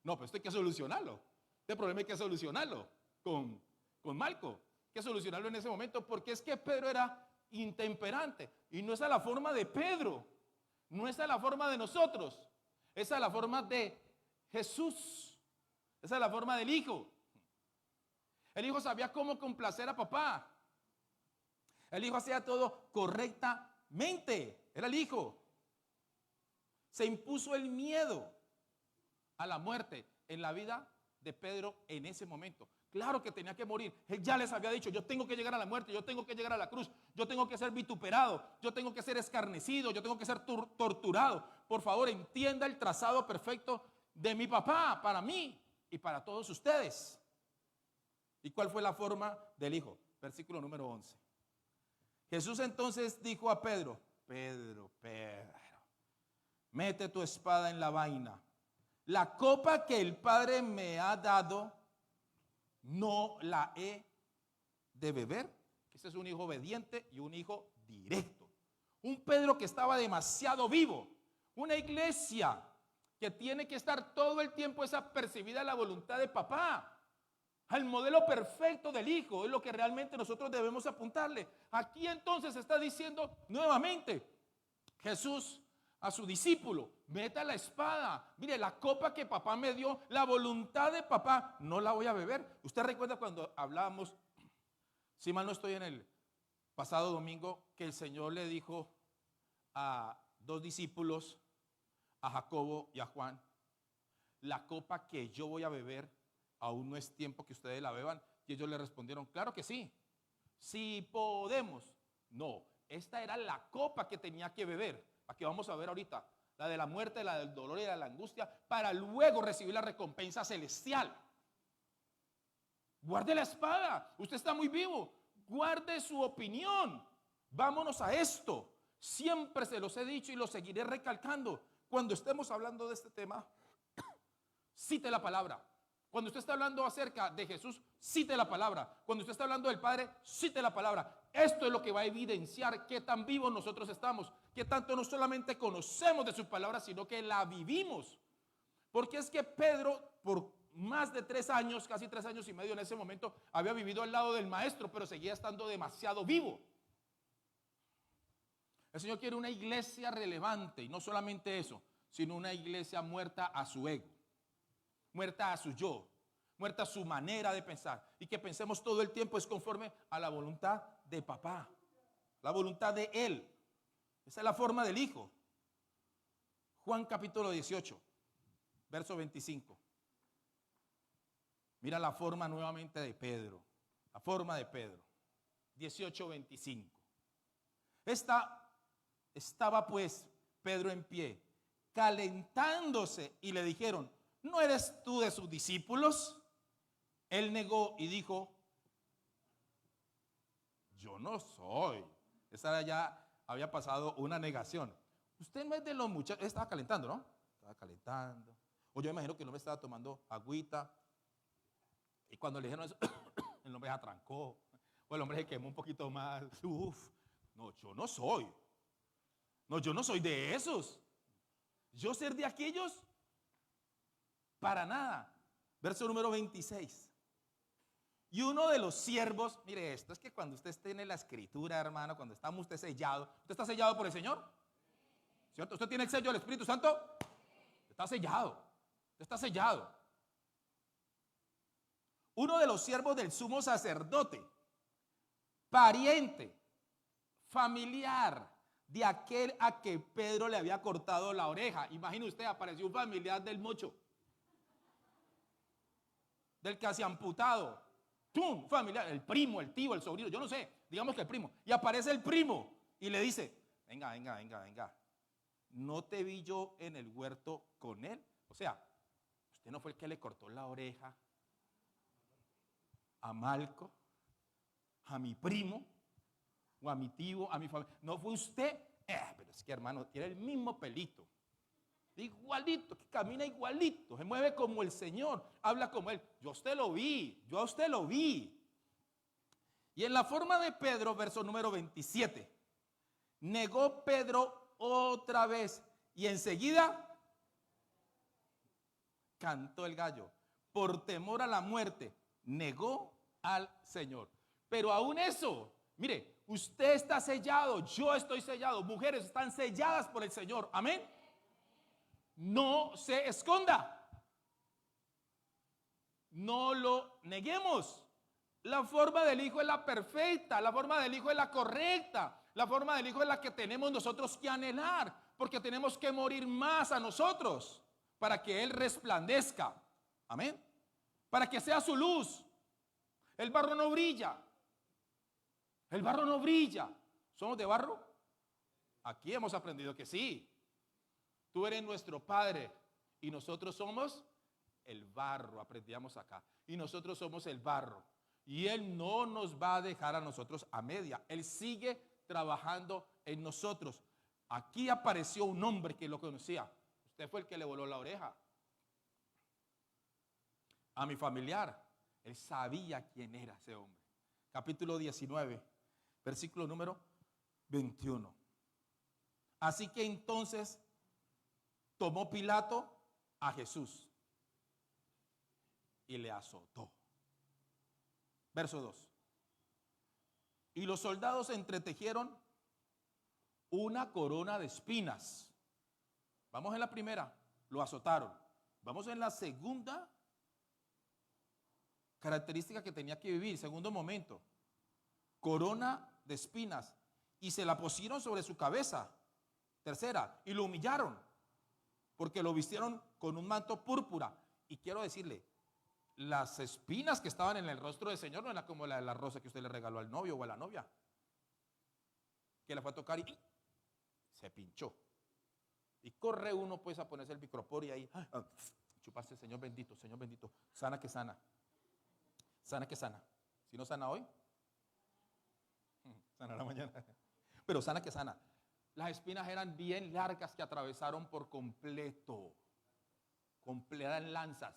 No, pero esto hay que solucionarlo. Este problema hay que solucionarlo con Marco. Hay que solucionarlo en ese momento, porque es que Pedro era intemperante. Y no es a la forma de Pedro, no es a la forma de nosotros, es a la forma de Jesús, es a la forma del Hijo. El Hijo sabía cómo complacer a papá. El Hijo hacía todo correctamente. Era el Hijo. Se impuso el miedo a la muerte en la vida de Pedro en ese momento. Claro que tenía que morir. Él ya les había dicho, yo tengo que llegar a la muerte, yo tengo que llegar a la cruz, yo tengo que ser vituperado, yo tengo que ser escarnecido, yo tengo que ser torturado. Por favor, entienda el trazado perfecto de mi papá para mí y para todos ustedes. ¿Y cuál fue la forma del Hijo? Versículo número 11. Jesús entonces dijo a Pedro, Pedro, mete tu espada en la vaina. La copa que el Padre me ha dado, no la he de beber. Ese es un hijo obediente y un hijo directo. Un Pedro que estaba demasiado vivo. Una iglesia que tiene que estar todo el tiempo es apercibida a la voluntad de papá, al modelo perfecto del Hijo. Es lo que realmente nosotros debemos apuntarle. Aquí entonces está diciendo nuevamente Jesús a su discípulo, meta la espada. Mire, la copa que papá me dio, la voluntad de papá, no la voy a beber. Usted recuerda cuando hablábamos, si mal no estoy, en el pasado domingo, que el Señor le dijo a dos discípulos, a Jacobo y a Juan, la copa que yo voy a beber, aún no es tiempo que ustedes la beban. Y ellos le respondieron, claro que sí, si podemos. No, esta era la copa que tenía que beber, la que vamos a ver ahorita, la de la muerte, la del dolor y la de la angustia, para luego recibir la recompensa celestial. Guarde la espada, usted está muy vivo, guarde su opinión. Vámonos a esto. Siempre se los he dicho y lo seguiré recalcando. Cuando estemos hablando de este tema, cite la palabra. Cuando usted está hablando acerca de Jesús, cite la palabra. Cuando usted está hablando del Padre, cite la palabra. Esto es lo que va a evidenciar qué tan vivos nosotros estamos, qué tanto no solamente conocemos de su palabra, sino que la vivimos. Porque es que Pedro, por más de 3 años, casi 3 años y medio en ese momento, había vivido al lado del maestro, pero seguía estando demasiado vivo. El Señor quiere una iglesia relevante, y no solamente eso, sino una iglesia muerta a su ego, muerta a su yo, muerta a su manera de pensar, y que pensemos todo el tiempo es conforme a la voluntad de papá, la voluntad de Él. Esa es la forma del Hijo. Juan capítulo 18, verso 25. Mira la forma nuevamente de Pedro, la forma de Pedro. 18:25. Estaba pues Pedro en pie, calentándose, y le dijeron, ¿no eres tú de sus discípulos? Él negó y dijo, yo no soy. Esa ya había pasado una negación. Usted no es de los muchachos. Estaba calentando, ¿no? Estaba calentando. O yo imagino que el hombre estaba tomando agüita. Y cuando le dijeron eso, el hombre se atrancó. O el hombre se quemó un poquito más. Uf, no, yo no soy. No, yo no soy de esos. Yo ser de aquellos, para nada. Verso número 26. Y uno de los siervos, mire esto, es que cuando usted esté en la escritura, hermano, cuando estamos usted sellado, ¿usted está sellado por el Señor? ¿Cierto? ¿Usted tiene el sello del Espíritu Santo? Está sellado. Está sellado. Uno de los siervos del sumo sacerdote, pariente, familiar de aquel a que Pedro le había cortado la oreja. Imagine usted, apareció un familiar del mocho, del casi amputado. ¡Tum! Familiar, el primo, el tío, el sobrino, yo no sé, digamos que el primo. Y aparece el primo y le dice, venga, venga, venga, venga. ¿No te vi yo en el huerto con él? O sea, ¿usted no fue el que le cortó la oreja a Malco, a mi primo, o a mi tío, a mi familia? ¿No fue usted? Pero es que, hermano, tiene el mismo pelito. Igualito, que camina igualito, se mueve como el Señor, habla como Él. Yo a usted lo vi, yo a usted lo vi. Y en la forma de Pedro, verso número 27, negó Pedro otra vez y enseguida cantó el gallo. Por temor a la muerte, negó al Señor. Pero aún eso, mire, usted está sellado, yo estoy sellado, mujeres están selladas por el Señor. Amén. No se esconda. No lo neguemos. La forma del Hijo es la perfecta, la forma del Hijo es la correcta, la forma del Hijo es la que tenemos nosotros que anhelar, porque tenemos que morir más a nosotros para que Él resplandezca. Amén. Para que sea su luz. El barro no brilla. El barro no brilla. ¿Somos de barro? Aquí hemos aprendido que sí. Tú eres nuestro Padre y nosotros somos el barro, aprendíamos acá. Y nosotros somos el barro. Y Él no nos va a dejar a nosotros a media. Él sigue trabajando en nosotros. Aquí apareció un hombre que lo conocía. Usted fue el que le voló la oreja a mi familiar. Él sabía quién era ese hombre. Capítulo 19, versículo número 21. Así que entonces tomó Pilato a Jesús y le azotó. Verso 2. Y los soldados entretejieron una corona de espinas. Vamos en la primera, lo azotaron. Vamos en la segunda característica que tenía que vivir, segundo momento. Corona de espinas. Y se la pusieron sobre su cabeza. Tercera, y lo humillaron, porque lo vistieron con un manto púrpura. Y quiero decirle, las espinas que estaban en el rostro del Señor no eran como la de la rosa que usted le regaló al novio o a la novia, que la fue a tocar y se pinchó. Y corre uno pues a ponerse el micropor y ahí, chupaste, Señor bendito, sana que sana. Sana que sana. Si no sana hoy, sana la mañana. Pero sana que sana. Las espinas eran bien largas que atravesaron por completo. Eran lanzas.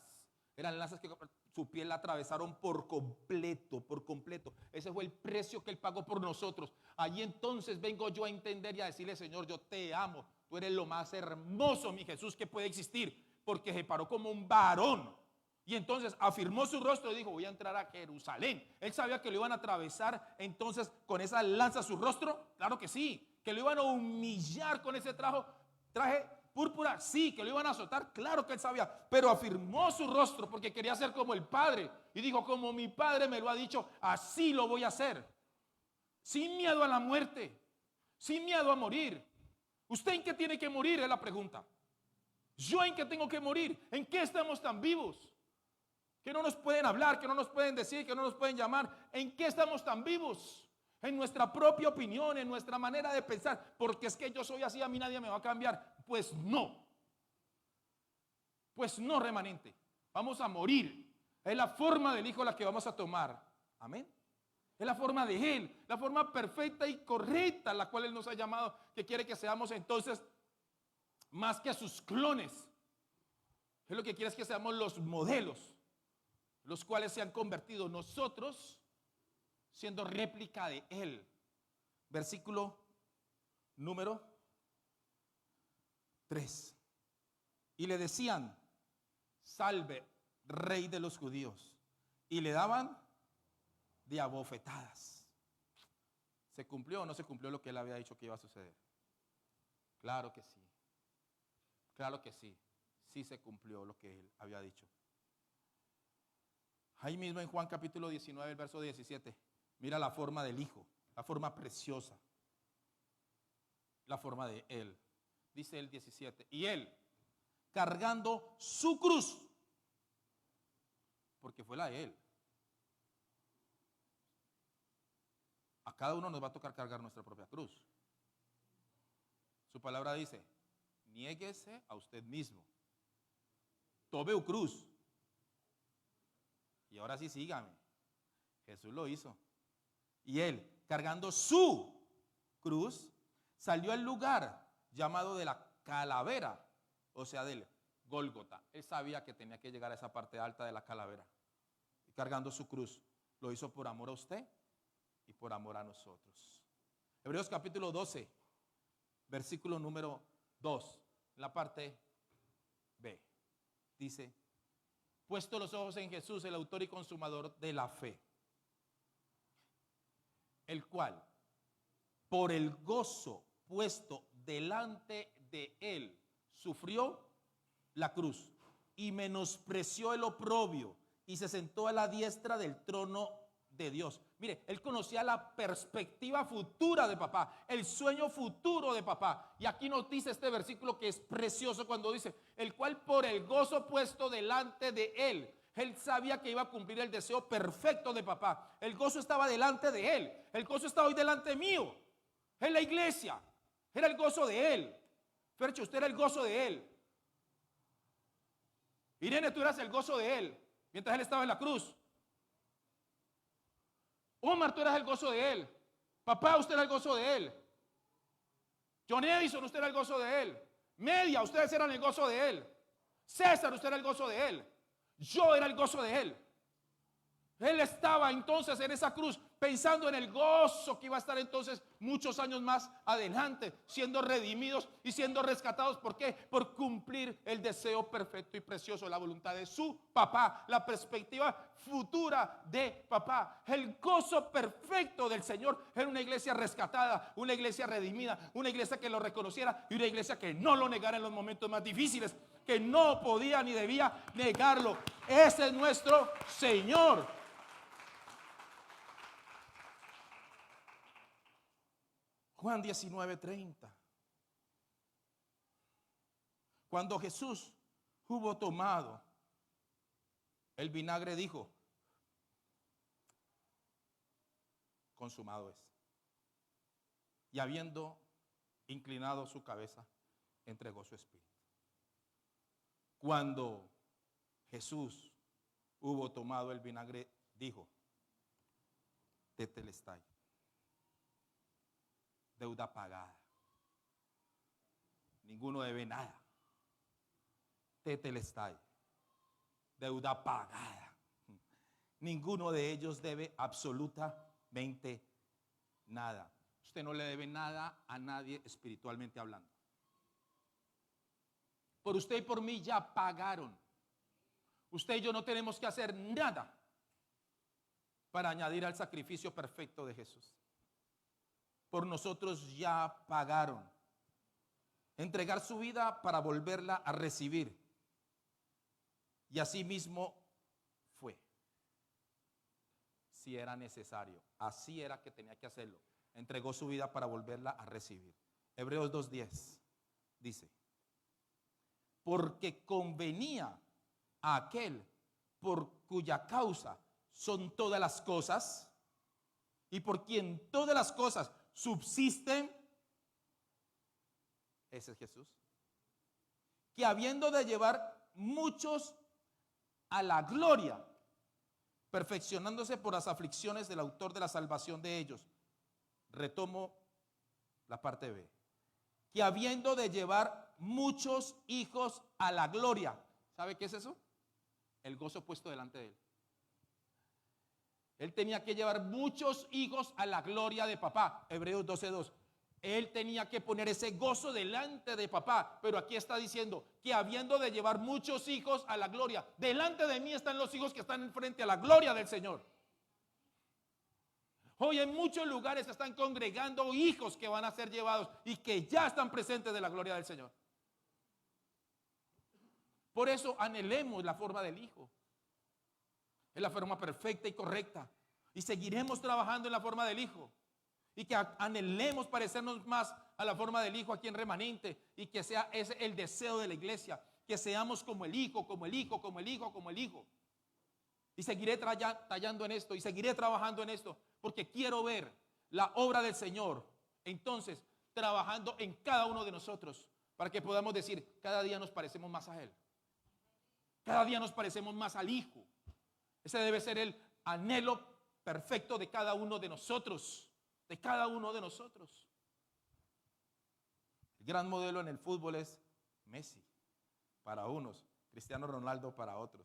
Eran lanzas que su piel la atravesaron por completo, por completo. Ese fue el precio que Él pagó por nosotros. Allí entonces vengo yo a entender y a decirle, Señor, yo te amo. Tú eres lo más hermoso, mi Jesús, que puede existir. Porque se paró como un varón. Y entonces afirmó su rostro y dijo, voy a entrar a Jerusalén. Él sabía que lo iban a atravesar entonces con esa lanza su rostro. Claro que sí. Que lo iban a humillar con ese traje púrpura, sí. Que lo iban a azotar, claro que él sabía. Pero afirmó su rostro porque quería ser como el Padre. Y dijo, como mi Padre me lo ha dicho, así lo voy a hacer. Sin miedo a la muerte. Sin miedo a morir. ¿Usted en qué tiene que morir? Es la pregunta. ¿Yo en qué tengo que morir? ¿En qué estamos tan vivos? Que no nos pueden hablar, que no nos pueden decir, que no nos pueden llamar. ¿En qué estamos tan vivos? En nuestra propia opinión, en nuestra manera de pensar. Porque es que yo soy así, a mí nadie me va a cambiar. Pues no, remanente. Vamos a morir. Es la forma del Hijo la que vamos a tomar. Amén. Es la forma de Él, la forma perfecta y correcta, la cual Él nos ha llamado, que quiere que seamos entonces más que sus clones. Él lo que quiere es que seamos los modelos, los cuales se han convertido nosotros siendo réplica de Él. Versículo número 3. Y le decían, salve, Rey de los judíos. Y le daban de abofetadas. ¿Se cumplió o no se cumplió lo que él había dicho que iba a suceder? Claro que sí. Claro que sí. Sí se cumplió lo que él había dicho. Ahí mismo en Juan capítulo 19, el verso 17. Mira la forma del Hijo, la forma preciosa, la forma de Él. Dice el 17, y Él cargando su cruz, porque fue la de Él. A cada uno nos va a tocar cargar nuestra propia cruz. Su palabra dice, niéguese a usted mismo, tome su cruz. Y ahora sí sígame. Jesús lo hizo. Y Él, cargando su cruz, salió al lugar llamado de la calavera, o sea, del Gólgota. Él sabía que tenía que llegar a esa parte alta de la calavera. Y cargando su cruz, lo hizo por amor a usted y por amor a nosotros. Hebreos capítulo 12, versículo número 2, la parte B, dice, puesto los ojos en Jesús, el autor y consumador de la fe, el cual, por el gozo puesto delante de él, sufrió la cruz y menospreció el oprobio y se sentó a la diestra del trono de Dios. Mire, él conocía la perspectiva futura de papá, el sueño futuro de papá. Y aquí nos dice este versículo que es precioso cuando dice, el cual por el gozo puesto delante de él, él sabía que iba a cumplir el deseo perfecto de papá. El gozo estaba delante de él, el gozo está hoy delante mío, en la iglesia, era el gozo de él. Fercho, usted era el gozo de él. Irene, tú eras el gozo de él, mientras él estaba en la cruz. Omar, tú eras el gozo de él. Papá, usted era el gozo de él. John Edison, usted era el gozo de él. Media, ustedes eran el gozo de él. César, usted era el gozo de él. Yo era el gozo de él. Él estaba entonces en esa cruz pensando en el gozo que iba a estar entonces muchos años más adelante, siendo redimidos y siendo rescatados. ¿Por qué? Por cumplir el deseo perfecto y precioso, la voluntad de su papá, la perspectiva futura de papá. El gozo perfecto del Señor era una iglesia rescatada, una iglesia redimida, una iglesia que lo reconociera y una iglesia que no lo negara en los momentos más difíciles, que no podía ni debía negarlo. Ese es nuestro Señor. Juan 19:30. Cuando Jesús hubo tomado el vinagre, dijo, consumado es. Y habiendo inclinado su cabeza, entregó su espíritu. Cuando Jesús hubo tomado el vinagre, dijo, tetelestai. Deuda pagada. Ninguno debe nada. Tetelestai. Deuda pagada. Ninguno de ellos debe absolutamente nada. Usted no le debe nada a nadie espiritualmente hablando. Por usted y por mí ya pagaron. Usted y yo no tenemos que hacer nada para añadir al sacrificio perfecto de Jesús. Por nosotros ya pagaron. Entregar su vida para volverla a recibir. Y así mismo fue. Si era necesario. Así era que tenía que hacerlo. Entregó su vida para volverla a recibir. Hebreos 2:10 dice, porque convenía a aquel por cuya causa son todas las cosas y por quien todas las cosas subsisten, ese es Jesús, que habiendo de llevar muchos a la gloria, perfeccionándose por las aflicciones del autor de la salvación de ellos. Retomo la parte B. Que habiendo de llevar muchos hijos a la gloria. ¿Sabe qué es eso? El gozo puesto delante de él. Él tenía que llevar muchos hijos a la gloria de papá. Hebreos 12:2. Él tenía que poner ese gozo delante de papá. Pero aquí está diciendo que habiendo de llevar muchos hijos a la gloria, delante de mí están los hijos que están frente a la gloria del Señor. Hoy en muchos lugares se están congregando hijos que van a ser llevados y que ya están presentes de la gloria del Señor. Por eso anhelemos la forma del Hijo. Es la forma perfecta y correcta. Y seguiremos trabajando en la forma del Hijo. Y que anhelemos parecernos más a la forma del Hijo aquí en Remanente. Y que sea ese el deseo de la iglesia. Que seamos como el Hijo, como el Hijo, como el Hijo, como el Hijo. Y seguiré tallando en esto. Y seguiré trabajando en esto. Porque quiero ver la obra del Señor. Entonces, trabajando en cada uno de nosotros. Para que podamos decir, cada día nos parecemos más a Él. Cada día nos parecemos más al Hijo. Ese debe ser el anhelo perfecto de cada uno de nosotros. De cada uno de nosotros. El gran modelo en el fútbol es Messi, para unos, Cristiano Ronaldo para otros.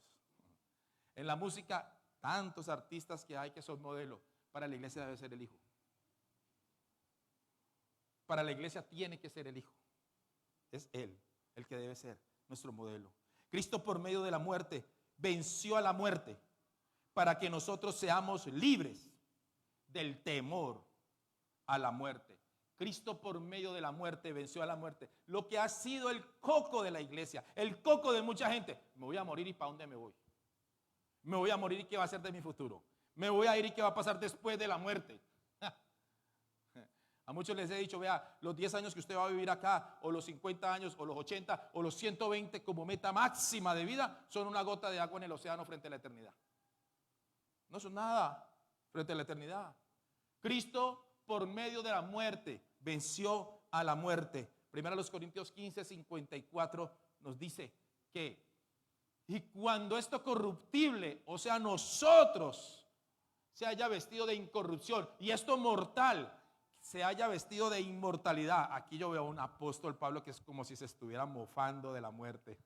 En la música, tantos artistas que hay que son modelos. Para la iglesia debe ser el Hijo. Para la iglesia tiene que ser el Hijo. Es Él el que debe ser nuestro modelo. Cristo, por medio de la muerte, venció a la muerte para que nosotros seamos libres del temor a la muerte. Cristo, por medio de la muerte, venció a la muerte. Lo que ha sido el coco de la iglesia, el coco de mucha gente. Me voy a morir, ¿y para dónde me voy? Me voy a morir, ¿y qué va a ser de mi futuro? Me voy a ir, ¿y qué va a pasar después de la muerte? A muchos les he dicho, vea, los 10 años que usted va a vivir acá, o los 50 años, o los 80, o los 120 como meta máxima de vida, son una gota de agua en el océano frente a la eternidad. No son nada frente a la eternidad. Cristo, por medio de la muerte, venció a la muerte. Primero los Corintios 15, 54 nos dice que, y cuando esto corruptible, o sea, nosotros, se haya vestido de incorrupción, y esto mortal, se haya vestido de inmortalidad. Aquí yo veo a un apóstol Pablo que es como si se estuviera mofando de la muerte.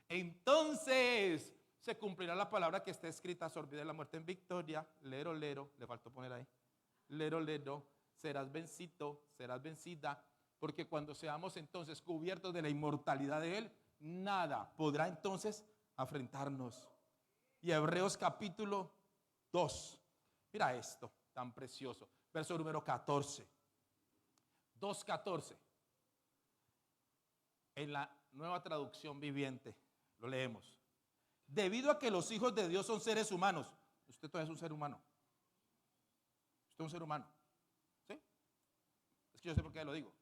Entonces se cumplirá la palabra que está escrita: se olvide la muerte en victoria. Lero, lero, le faltó poner ahí. Lero, lero, serás vencido, serás vencida. Porque cuando seamos entonces cubiertos de la inmortalidad de Él, nada podrá entonces afrentarnos. Y Hebreos capítulo 2. Mira esto tan precioso. Verso número 14. 2:14. En la Nueva Traducción Viviente lo leemos. Debido a que los hijos de Dios son seres humanos. Usted todavía es un ser humano. Usted es un ser humano. ¿Sí? Es que yo sé por qué lo digo.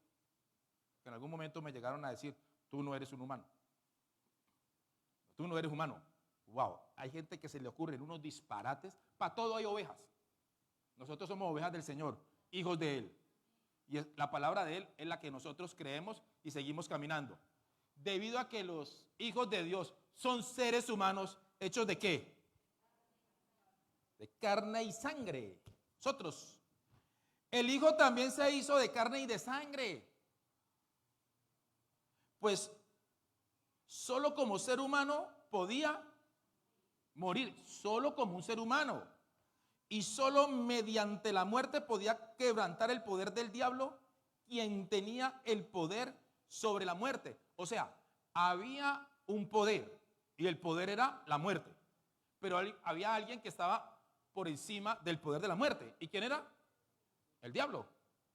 Que en algún momento me llegaron a decir, tú no eres un humano. Tú no eres humano. Wow. Hay gente que se le ocurren unos disparates. Para todo hay ovejas. Nosotros somos ovejas del Señor, hijos de Él. Y la palabra de Él es la que nosotros creemos y seguimos caminando. Debido a que los hijos de Dios son seres humanos, ¿hechos de qué? De carne y sangre. Nosotros. El Hijo también se hizo de carne y de sangre. Pues solo como ser humano podía morir, solo como un ser humano. Y solo mediante la muerte podía quebrantar el poder del diablo, quien tenía el poder sobre la muerte. O sea, había un poder y el poder era la muerte. Pero había alguien que estaba por encima del poder de la muerte. ¿Y quién era? El diablo.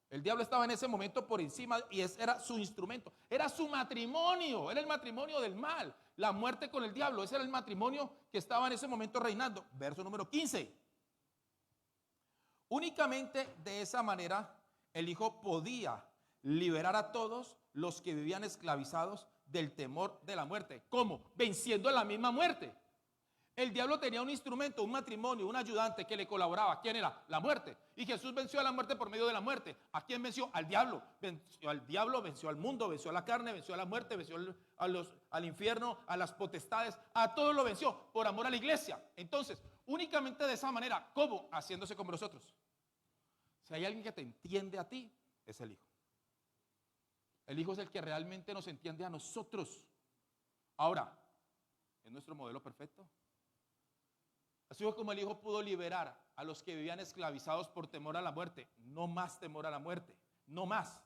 El diablo estaba en ese momento por encima y ese era su instrumento. Era su matrimonio. Era el matrimonio del mal. La muerte con el diablo. Ese era el matrimonio que estaba en ese momento reinando. Verso número 15. Únicamente de esa manera el Hijo podía liberar a todos los que vivían esclavizados del temor de la muerte. ¿Cómo? Venciendo la misma muerte. El diablo tenía un instrumento, un matrimonio, un ayudante que le colaboraba. ¿Quién era? La muerte. Y Jesús venció a la muerte por medio de la muerte. ¿A quién venció? Al diablo. Venció al diablo, venció al mundo, venció a la carne, venció a la muerte, venció al infierno, a las potestades. A todo lo venció por amor a la iglesia. Entonces, únicamente de esa manera. ¿Cómo? Haciéndose como nosotros. Si hay alguien que te entiende a ti, es el Hijo. El Hijo es el que realmente nos entiende a nosotros. Ahora, ¿es nuestro modelo perfecto? Así como el Hijo pudo liberar a los que vivían esclavizados por temor a la muerte. No más temor a la muerte. No más.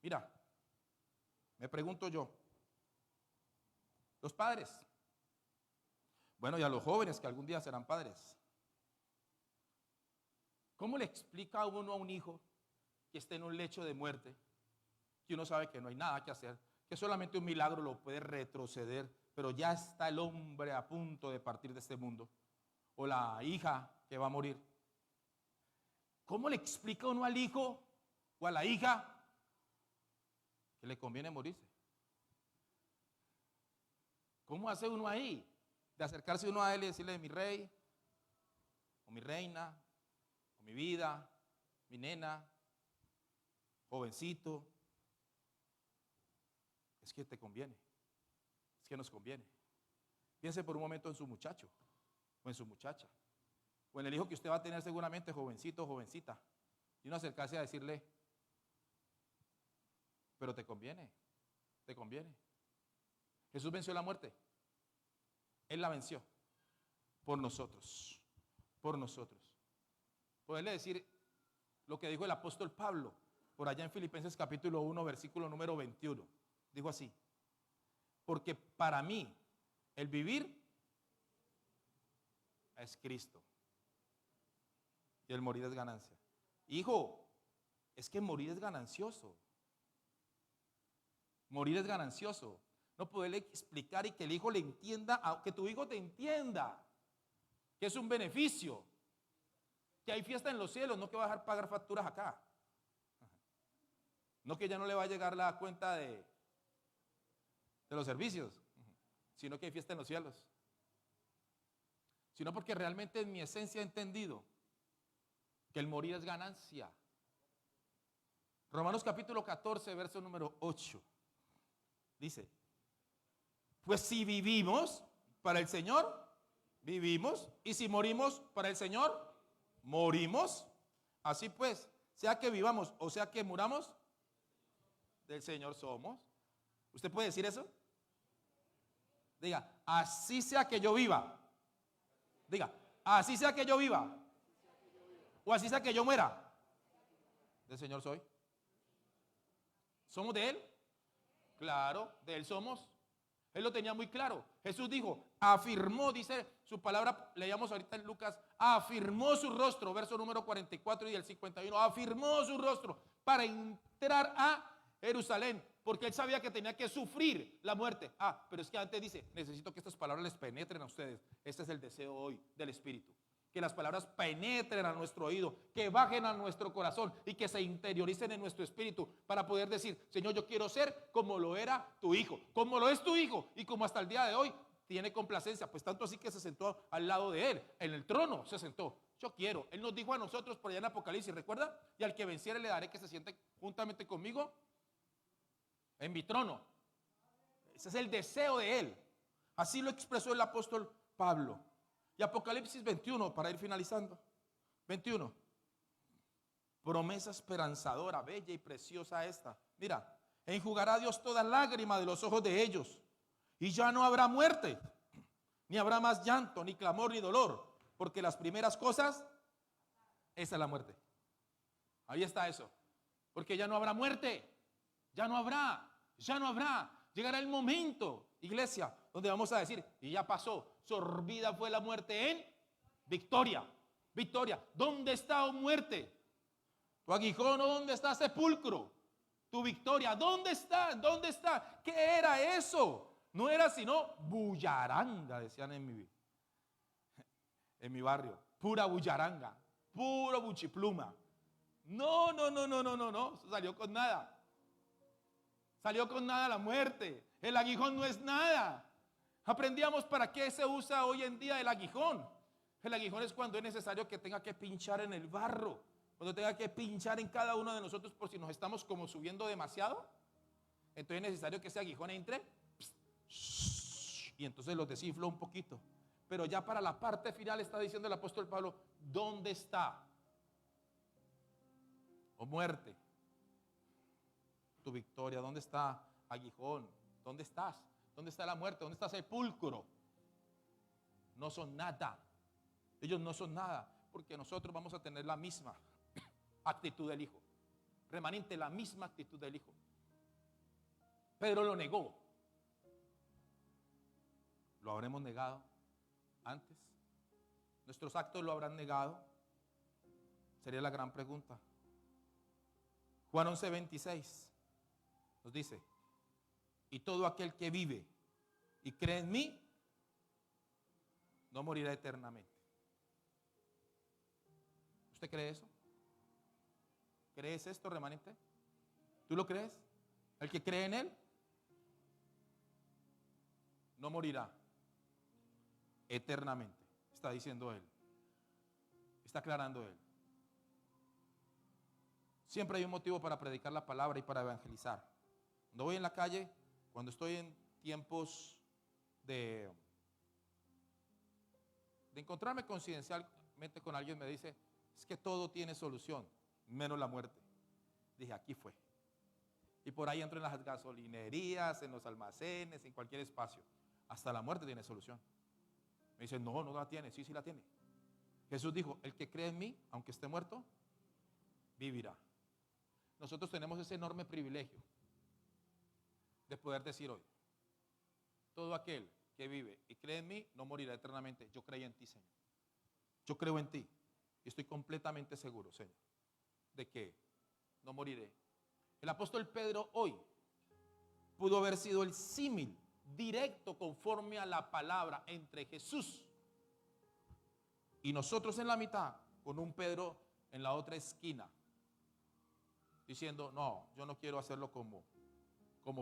Mira, me pregunto yo. Los padres. Bueno, y a los jóvenes que algún día serán padres. ¿Cómo le explica uno a un hijo que esté en un lecho de muerte, que uno sabe que no hay nada que hacer, que solamente un milagro lo puede retroceder, pero ya está el hombre a punto de partir de este mundo? O la hija que va a morir. ¿Cómo le explica uno al hijo o a la hija que le conviene morirse? ¿Cómo hace uno ahí? De acercarse uno a él y decirle, mi rey, o mi reina, o mi vida, mi nena, jovencito. Es que te conviene, es que nos conviene. Piense por un momento en su muchacho, o en su muchacha, o en el hijo que usted va a tener seguramente, jovencito o jovencita, y uno acercarse a decirle, pero te conviene, te conviene. Jesús venció la muerte, Él la venció por nosotros, por nosotros. Poderle decir lo que dijo el apóstol Pablo, por allá en Filipenses capítulo 1, versículo número 21. Dijo así, porque para mí el vivir es Cristo y el morir es ganancia. Hijo, es que morir es ganancioso. Morir es ganancioso. No poderle explicar y que el hijo le entienda, que tu hijo te entienda, que es un beneficio, que hay fiesta en los cielos, no que va a dejar pagar facturas acá. No que ya no le va a llegar la cuenta de los servicios, sino que hay fiesta en los cielos. Sino porque realmente en mi esencia he entendido que el morir es ganancia. Romanos capítulo 14, verso número 8. Dice, pues si vivimos para el Señor, vivimos, y si morimos para el Señor, morimos. Así pues, sea que vivamos o sea que muramos, del Señor somos. ¿Usted puede decir eso? Diga, así sea que yo viva. Diga, así sea que yo viva. O así sea que yo muera. Del Señor soy. ¿Somos de Él? Claro, de Él somos. Él lo tenía muy claro. Jesús dijo, afirmó, dice su palabra, leíamos ahorita en Lucas, afirmó su rostro, verso número 44 y el 51, afirmó su rostro para entrar a Jerusalén, porque él sabía que tenía que sufrir la muerte. Pero es que antes dice, necesito que estas palabras les penetren a ustedes. Este es el deseo hoy del Espíritu. Que las palabras penetren a nuestro oído, que bajen a nuestro corazón y que se interioricen en nuestro espíritu para poder decir, Señor, yo quiero ser como lo era tu hijo, como lo es tu hijo y como hasta el día de hoy tiene complacencia. Pues tanto así que se sentó al lado de él, en el trono se sentó. Yo quiero. Él nos dijo a nosotros por allá en Apocalipsis, ¿recuerda? Y al que venciere le daré que se siente juntamente conmigo en mi trono. Ese es el deseo de él. Así lo expresó el apóstol Pablo. Y Apocalipsis 21, para ir finalizando. 21. Promesa esperanzadora, bella y preciosa esta. Mira, enjugará Dios toda lágrima de los ojos de ellos. Y ya no habrá muerte, ni habrá más llanto, ni clamor, ni dolor. Porque las primeras cosas, esa es la muerte. Ahí está eso. Porque ya no habrá muerte. Ya no habrá. Ya no habrá. Llegará el momento, iglesia, donde vamos a decir, y ya pasó, sorbida fue la muerte en victoria. Victoria. ¿Dónde está, oh muerte? Tu aguijón, ¿dónde está, sepulcro? Tu victoria, ¿dónde está? ¿Dónde está? ¿Qué era eso? No era sino bullaranga, decían en mi barrio. Pura bullaranga, puro buchipluma. No. Eso salió con nada. Salió con nada la muerte. El aguijón no es nada. Aprendíamos para qué se usa hoy en día el aguijón. El aguijón es cuando es necesario que tenga que pinchar en el barro. Cuando tenga que pinchar en cada uno de nosotros por si nos estamos como subiendo demasiado. Entonces es necesario que ese aguijón entre y entonces lo desinfla un poquito. Pero ya para la parte final está diciendo el apóstol Pablo, ¿dónde está? O muerte, tu victoria, ¿dónde está, aguijón? ¿Dónde estás? ¿Dónde está la muerte? ¿Dónde está sepulcro? No son nada. Ellos no son nada, porque nosotros vamos a tener la misma actitud del Hijo. Remanente, la misma actitud del Hijo. Pedro lo negó. ¿Lo habremos negado antes? ¿Nuestros actos lo habrán negado? Sería la gran pregunta. Juan 11:26 nos dice, y todo aquel que vive y cree en mí, no morirá eternamente. ¿Usted cree eso? ¿Crees esto, remanente? ¿Tú lo crees? El que cree en Él no morirá eternamente, está diciendo Él. Está aclarando Él. Siempre hay un motivo para predicar la palabra y para evangelizar. Cuando voy en la calle, cuando estoy en tiempos de encontrarme coincidencialmente con alguien, me dice, es que todo tiene solución, menos la muerte. Dije, aquí fue. Y por ahí entro en las gasolinerías, en los almacenes, en cualquier espacio. Hasta la muerte tiene solución. Me dice, no, no la tiene. Sí, sí la tiene. Jesús dijo, el que cree en mí, aunque esté muerto, vivirá. Nosotros tenemos ese enorme privilegio de poder decir hoy, todo aquel que vive y cree en mí no morirá eternamente. Yo creí en ti, Señor. Yo creo en ti y estoy completamente seguro, Señor, de que no moriré. El apóstol Pedro hoy pudo haber sido el símil directo conforme a la palabra entre Jesús y nosotros en la mitad, con un Pedro en la otra esquina, diciendo, no, yo no quiero hacerlo como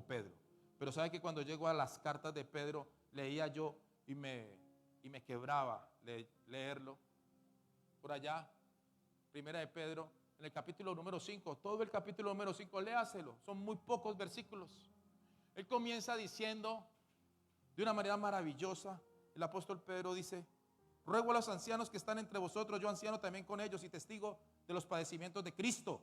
Pedro. Pero sabe que cuando llego a las cartas de Pedro, leía yo y me quebraba leerlo. Por allá, primera de Pedro, en el capítulo número 5, todo el capítulo número 5, léaselo, son muy pocos versículos. Él comienza diciendo, de una manera maravillosa, el apóstol Pedro dice, ruego a los ancianos que están entre vosotros, yo anciano también con ellos y testigo de los padecimientos de Cristo,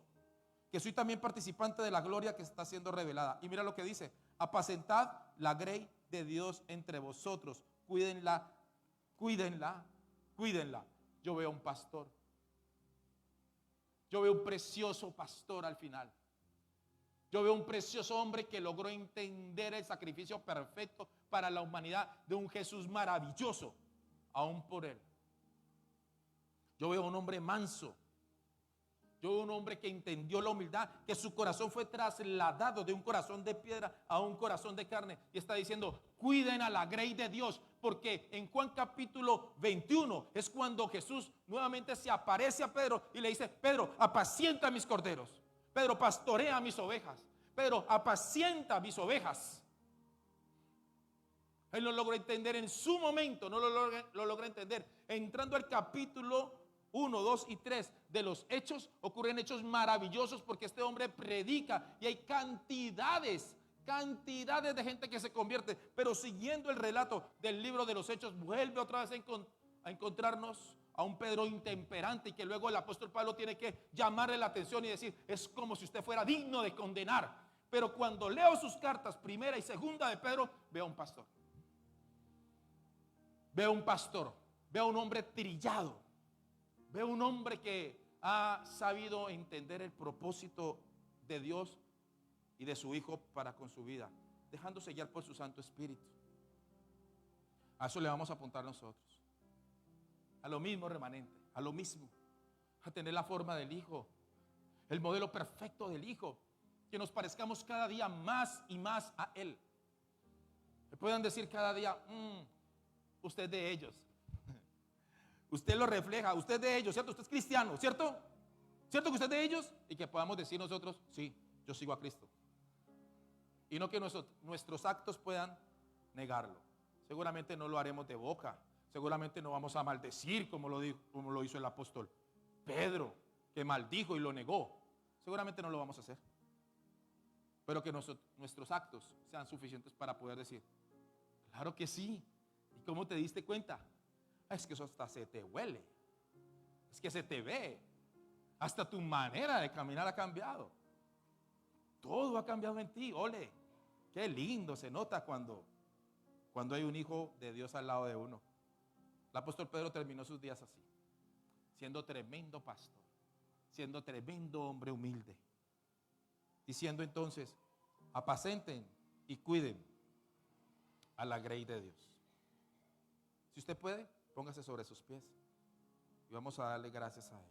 que soy también participante de la gloria que está siendo revelada. Y mira lo que dice, apacentad la grey de Dios entre vosotros, cuídenla, cuídenla, cuídenla. Yo veo un pastor, yo veo un precioso pastor al final. Yo veo un precioso hombre que logró entender el sacrificio perfecto para la humanidad de un Jesús maravilloso, aún por él. Yo veo un hombre manso. Yo veo un hombre que entendió la humildad, que su corazón fue trasladado de un corazón de piedra a un corazón de carne. Y está diciendo, cuiden a la grey de Dios, porque en Juan capítulo 21 es cuando Jesús nuevamente se aparece a Pedro y le dice, Pedro, apacienta mis corderos. Pedro, pastorea mis ovejas. Pedro, apacienta mis ovejas. Él lo logró entender en su momento, no lo logra entender. Entrando al capítulo 1, 2 y 3 de los hechos, ocurren hechos maravillosos porque este hombre predica y hay cantidades de gente que se convierte. Pero siguiendo el relato del libro de los hechos, vuelve otra vez a encontrarnos a un Pedro intemperante y que luego el apóstol Pablo tiene que llamarle la atención y decir, es como si usted fuera digno de condenar. Pero cuando leo sus cartas, primera y segunda de Pedro, veo a un pastor. Veo un pastor, veo un hombre trillado, veo un hombre que ha sabido entender el propósito de Dios y de su Hijo para con su vida, dejando sellar por su Santo Espíritu. A eso le vamos a apuntar nosotros. A lo mismo, remanente, a lo mismo. A tener la forma del Hijo, el modelo perfecto del Hijo, que nos parezcamos cada día más y más a Él. Que puedan decir cada día, usted de ellos. Usted lo refleja, usted de ellos, ¿cierto? Usted es cristiano, ¿cierto? ¿Cierto que usted es de ellos? Y que podamos decir nosotros, sí, yo sigo a Cristo. Y no que nuestros actos puedan negarlo. Seguramente no lo haremos de boca. Seguramente no vamos a maldecir como lo hizo el apóstol Pedro, que maldijo y lo negó. Seguramente no lo vamos a hacer. Pero que nuestros actos sean suficientes para poder decir, claro que sí. ¿Y cómo te diste cuenta? Es que eso hasta se te huele. Es que se te ve. Hasta tu manera de caminar ha cambiado. Todo ha cambiado en ti. Ole, qué lindo se nota cuando hay un hijo de Dios al lado de uno. El apóstol Pedro terminó sus días así, siendo tremendo pastor, siendo tremendo hombre humilde, diciendo entonces, apacenten y cuiden a la grey de Dios. Si usted puede, póngase sobre sus pies y vamos a darle gracias a Él.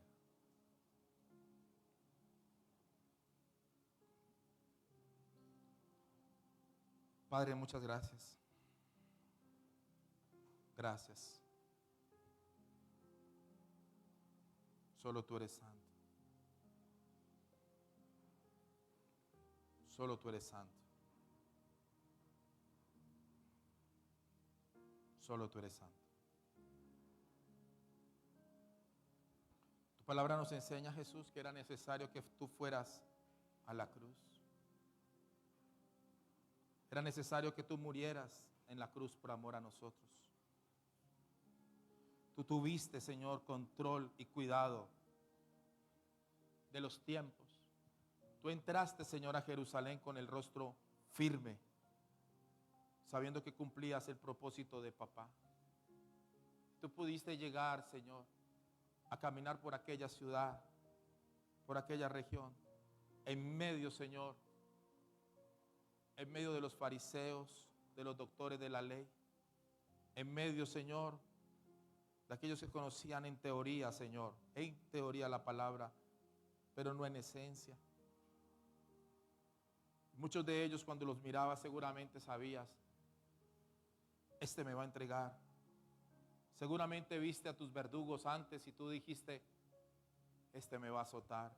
Padre, muchas gracias. Gracias. Solo tú eres santo. Solo tú eres santo. Solo tú eres santo. Tu palabra nos enseña, Jesús, que era necesario que tú fueras a la cruz. Era necesario que tú murieras en la cruz por amor a nosotros. Tú tuviste, Señor, control y cuidado de los tiempos. Tú entraste, Señor, a Jerusalén con el rostro firme, sabiendo que cumplías el propósito de papá. Tú pudiste llegar, Señor, a caminar por aquella ciudad, por aquella región, en medio, Señor, en medio de los fariseos, de los doctores de la ley, en medio, Señor, de aquellos que conocían en teoría, Señor, en teoría la palabra, pero no en esencia. Muchos de ellos, cuando los mirabas, seguramente sabías, este me va a entregar. Seguramente viste a tus verdugos antes y tú dijiste, este me va a azotar.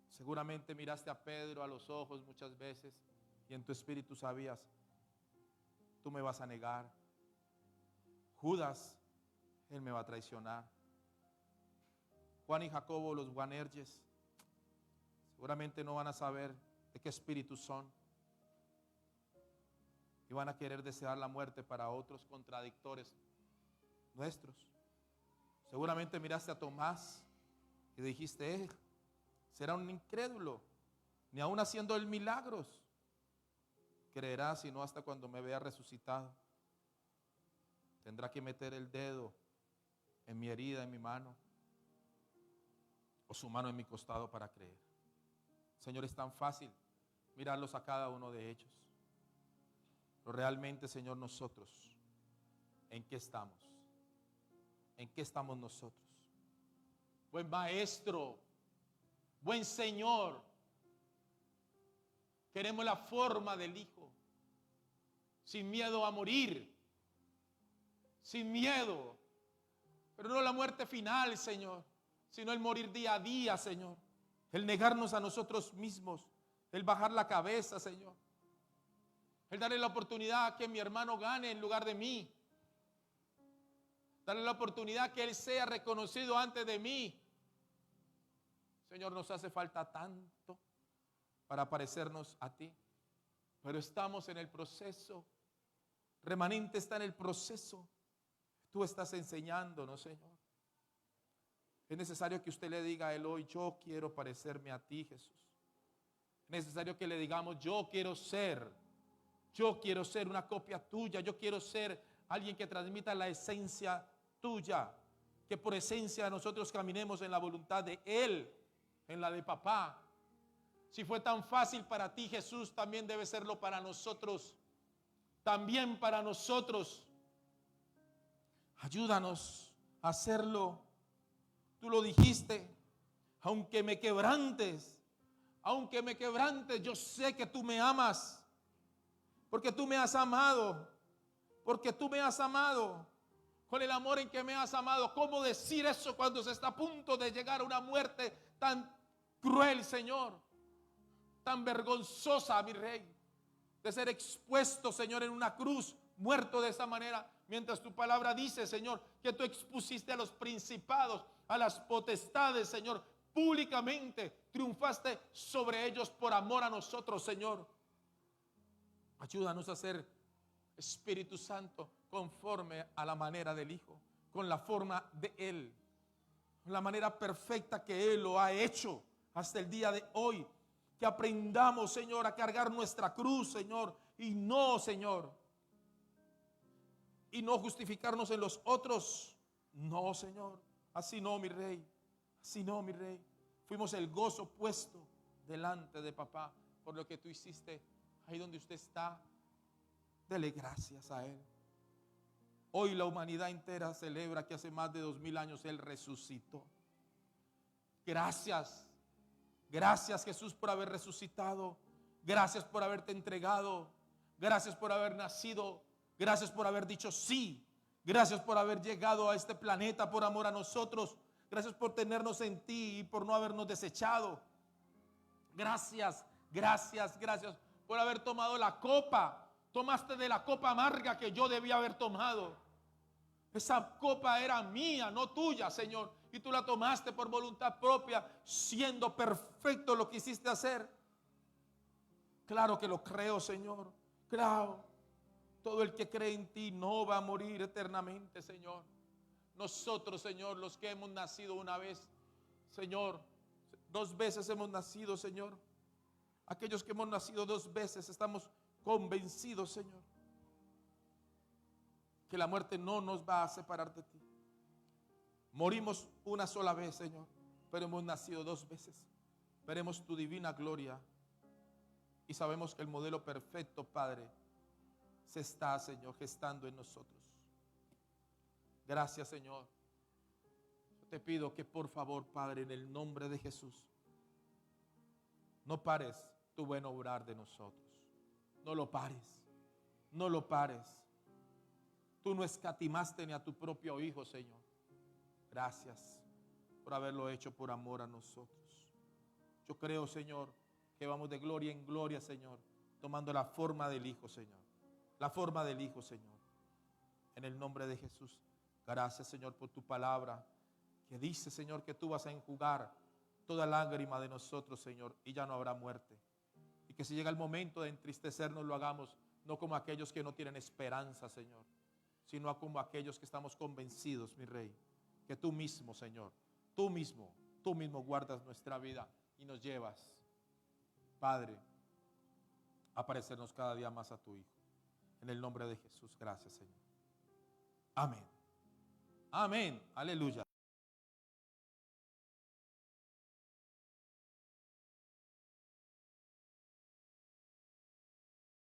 Seguramente miraste a Pedro a los ojos muchas veces y en tu espíritu sabías, tú me vas a negar. Judas, él me va a traicionar. Juan y Jacobo, los Boanerges, seguramente no van a saber de qué espíritus son y van a querer desear la muerte para otros contradictores nuestros. Seguramente miraste a Tomás y dijiste, será un incrédulo, ni aún haciendo el milagros creerá, sino hasta cuando me vea resucitado. Tendrá que meter el dedo en mi herida, en mi mano, o su mano en mi costado para creer. Señor, es tan fácil mirarlos a cada uno de ellos. Pero realmente, Señor, nosotros, ¿en qué estamos? ¿En qué estamos nosotros? Buen maestro, buen Señor, queremos la forma del Hijo, sin miedo a morir, sin miedo, pero no la muerte final, Señor, sino el morir día a día, Señor, el negarnos a nosotros mismos, el bajar la cabeza, Señor, el darle la oportunidad a que mi hermano gane en lugar de mí, darle la oportunidad que él sea reconocido antes de mí. Señor, nos hace falta tanto para parecernos a ti, pero estamos en el proceso. Remanente está en el proceso. Tú estás enseñándonos, Señor. Es necesario que usted le diga a él hoy, yo quiero parecerme a ti, Jesús. Es necesario que le digamos, yo quiero ser una copia tuya, yo quiero ser alguien que transmita la esencia tuya, que por esencia nosotros caminemos en la voluntad de Él, en la de papá. Si fue tan fácil para ti, Jesús, también debe serlo para nosotros. También para nosotros. Ayúdanos a hacerlo. Tú lo dijiste, aunque me quebrantes, yo sé que tú me amas, porque tú me has amado, con el amor en que me has amado. ¿Cómo decir eso cuando se está a punto de llegar a una muerte tan cruel, Señor? Tan vergonzosa, mi Rey, de ser expuesto, Señor, en una cruz, muerto de esa manera, mientras tu palabra dice, Señor, que tú expusiste a los principados, a las potestades, Señor, públicamente triunfaste sobre ellos por amor a nosotros, Señor. Ayúdanos a ser, Espíritu Santo, conforme a la manera del Hijo, con la forma de Él, con la manera perfecta que Él lo ha hecho hasta el día de hoy. Que aprendamos, Señor, a cargar nuestra cruz, Señor, y no, Señor, y no justificarnos en los otros. No, Señor, así no, mi Rey, así no, mi Rey. Fuimos el gozo puesto delante de papá por lo que tú hiciste. Ahí donde usted está, dele gracias a Él. Hoy la humanidad entera celebra que hace más de 2000 años Él resucitó. Gracias. Gracias, Jesús, por haber resucitado. Gracias por haberte entregado. Gracias por haber nacido. Gracias por haber dicho sí. Gracias por haber llegado a este planeta por amor a nosotros. Gracias por tenernos en ti y por no habernos desechado. Gracias, gracias, gracias por haber tomado la copa. Tomaste de la copa amarga que yo debía haber tomado. Esa copa era mía, no tuya, Señor. Y tú la tomaste por voluntad propia, siendo perfecto lo que hiciste hacer. Claro que lo creo, Señor. Claro. Todo el que cree en ti no va a morir eternamente, Señor. Nosotros, Señor, los que hemos nacido una vez, Señor, 2 veces hemos nacido, Señor. Aquellos que hemos nacido 2 veces estamos convencidos, Señor, que la muerte no nos va a separar de ti. Morimos una sola vez, Señor, pero hemos nacido 2 veces. Veremos tu divina gloria y sabemos que el modelo perfecto, Padre, se está, Señor, gestando en nosotros. Gracias, Señor. Yo te pido que por favor, Padre, en el nombre de Jesús, no pares tu buen obrar de nosotros. No lo pares. No lo pares. Tú no escatimaste ni a tu propio Hijo, Señor. Gracias por haberlo hecho por amor a nosotros. Yo creo, Señor, que vamos de gloria en gloria, Señor, tomando la forma del Hijo, Señor. La forma del Hijo, Señor. En el nombre de Jesús. Gracias, Señor, por tu palabra que dice, Señor, que tú vas a enjugar toda lágrima de nosotros, Señor, y ya no habrá muerte. Y que si llega el momento de entristecernos, lo hagamos no como aquellos que no tienen esperanza, Señor, sino como aquellos que estamos convencidos, mi Rey, que tú mismo, Señor, tú mismo guardas nuestra vida y nos llevas, Padre, a parecernos cada día más a tu Hijo. En el nombre de Jesús, gracias, Señor. Amén. Amén. Aleluya.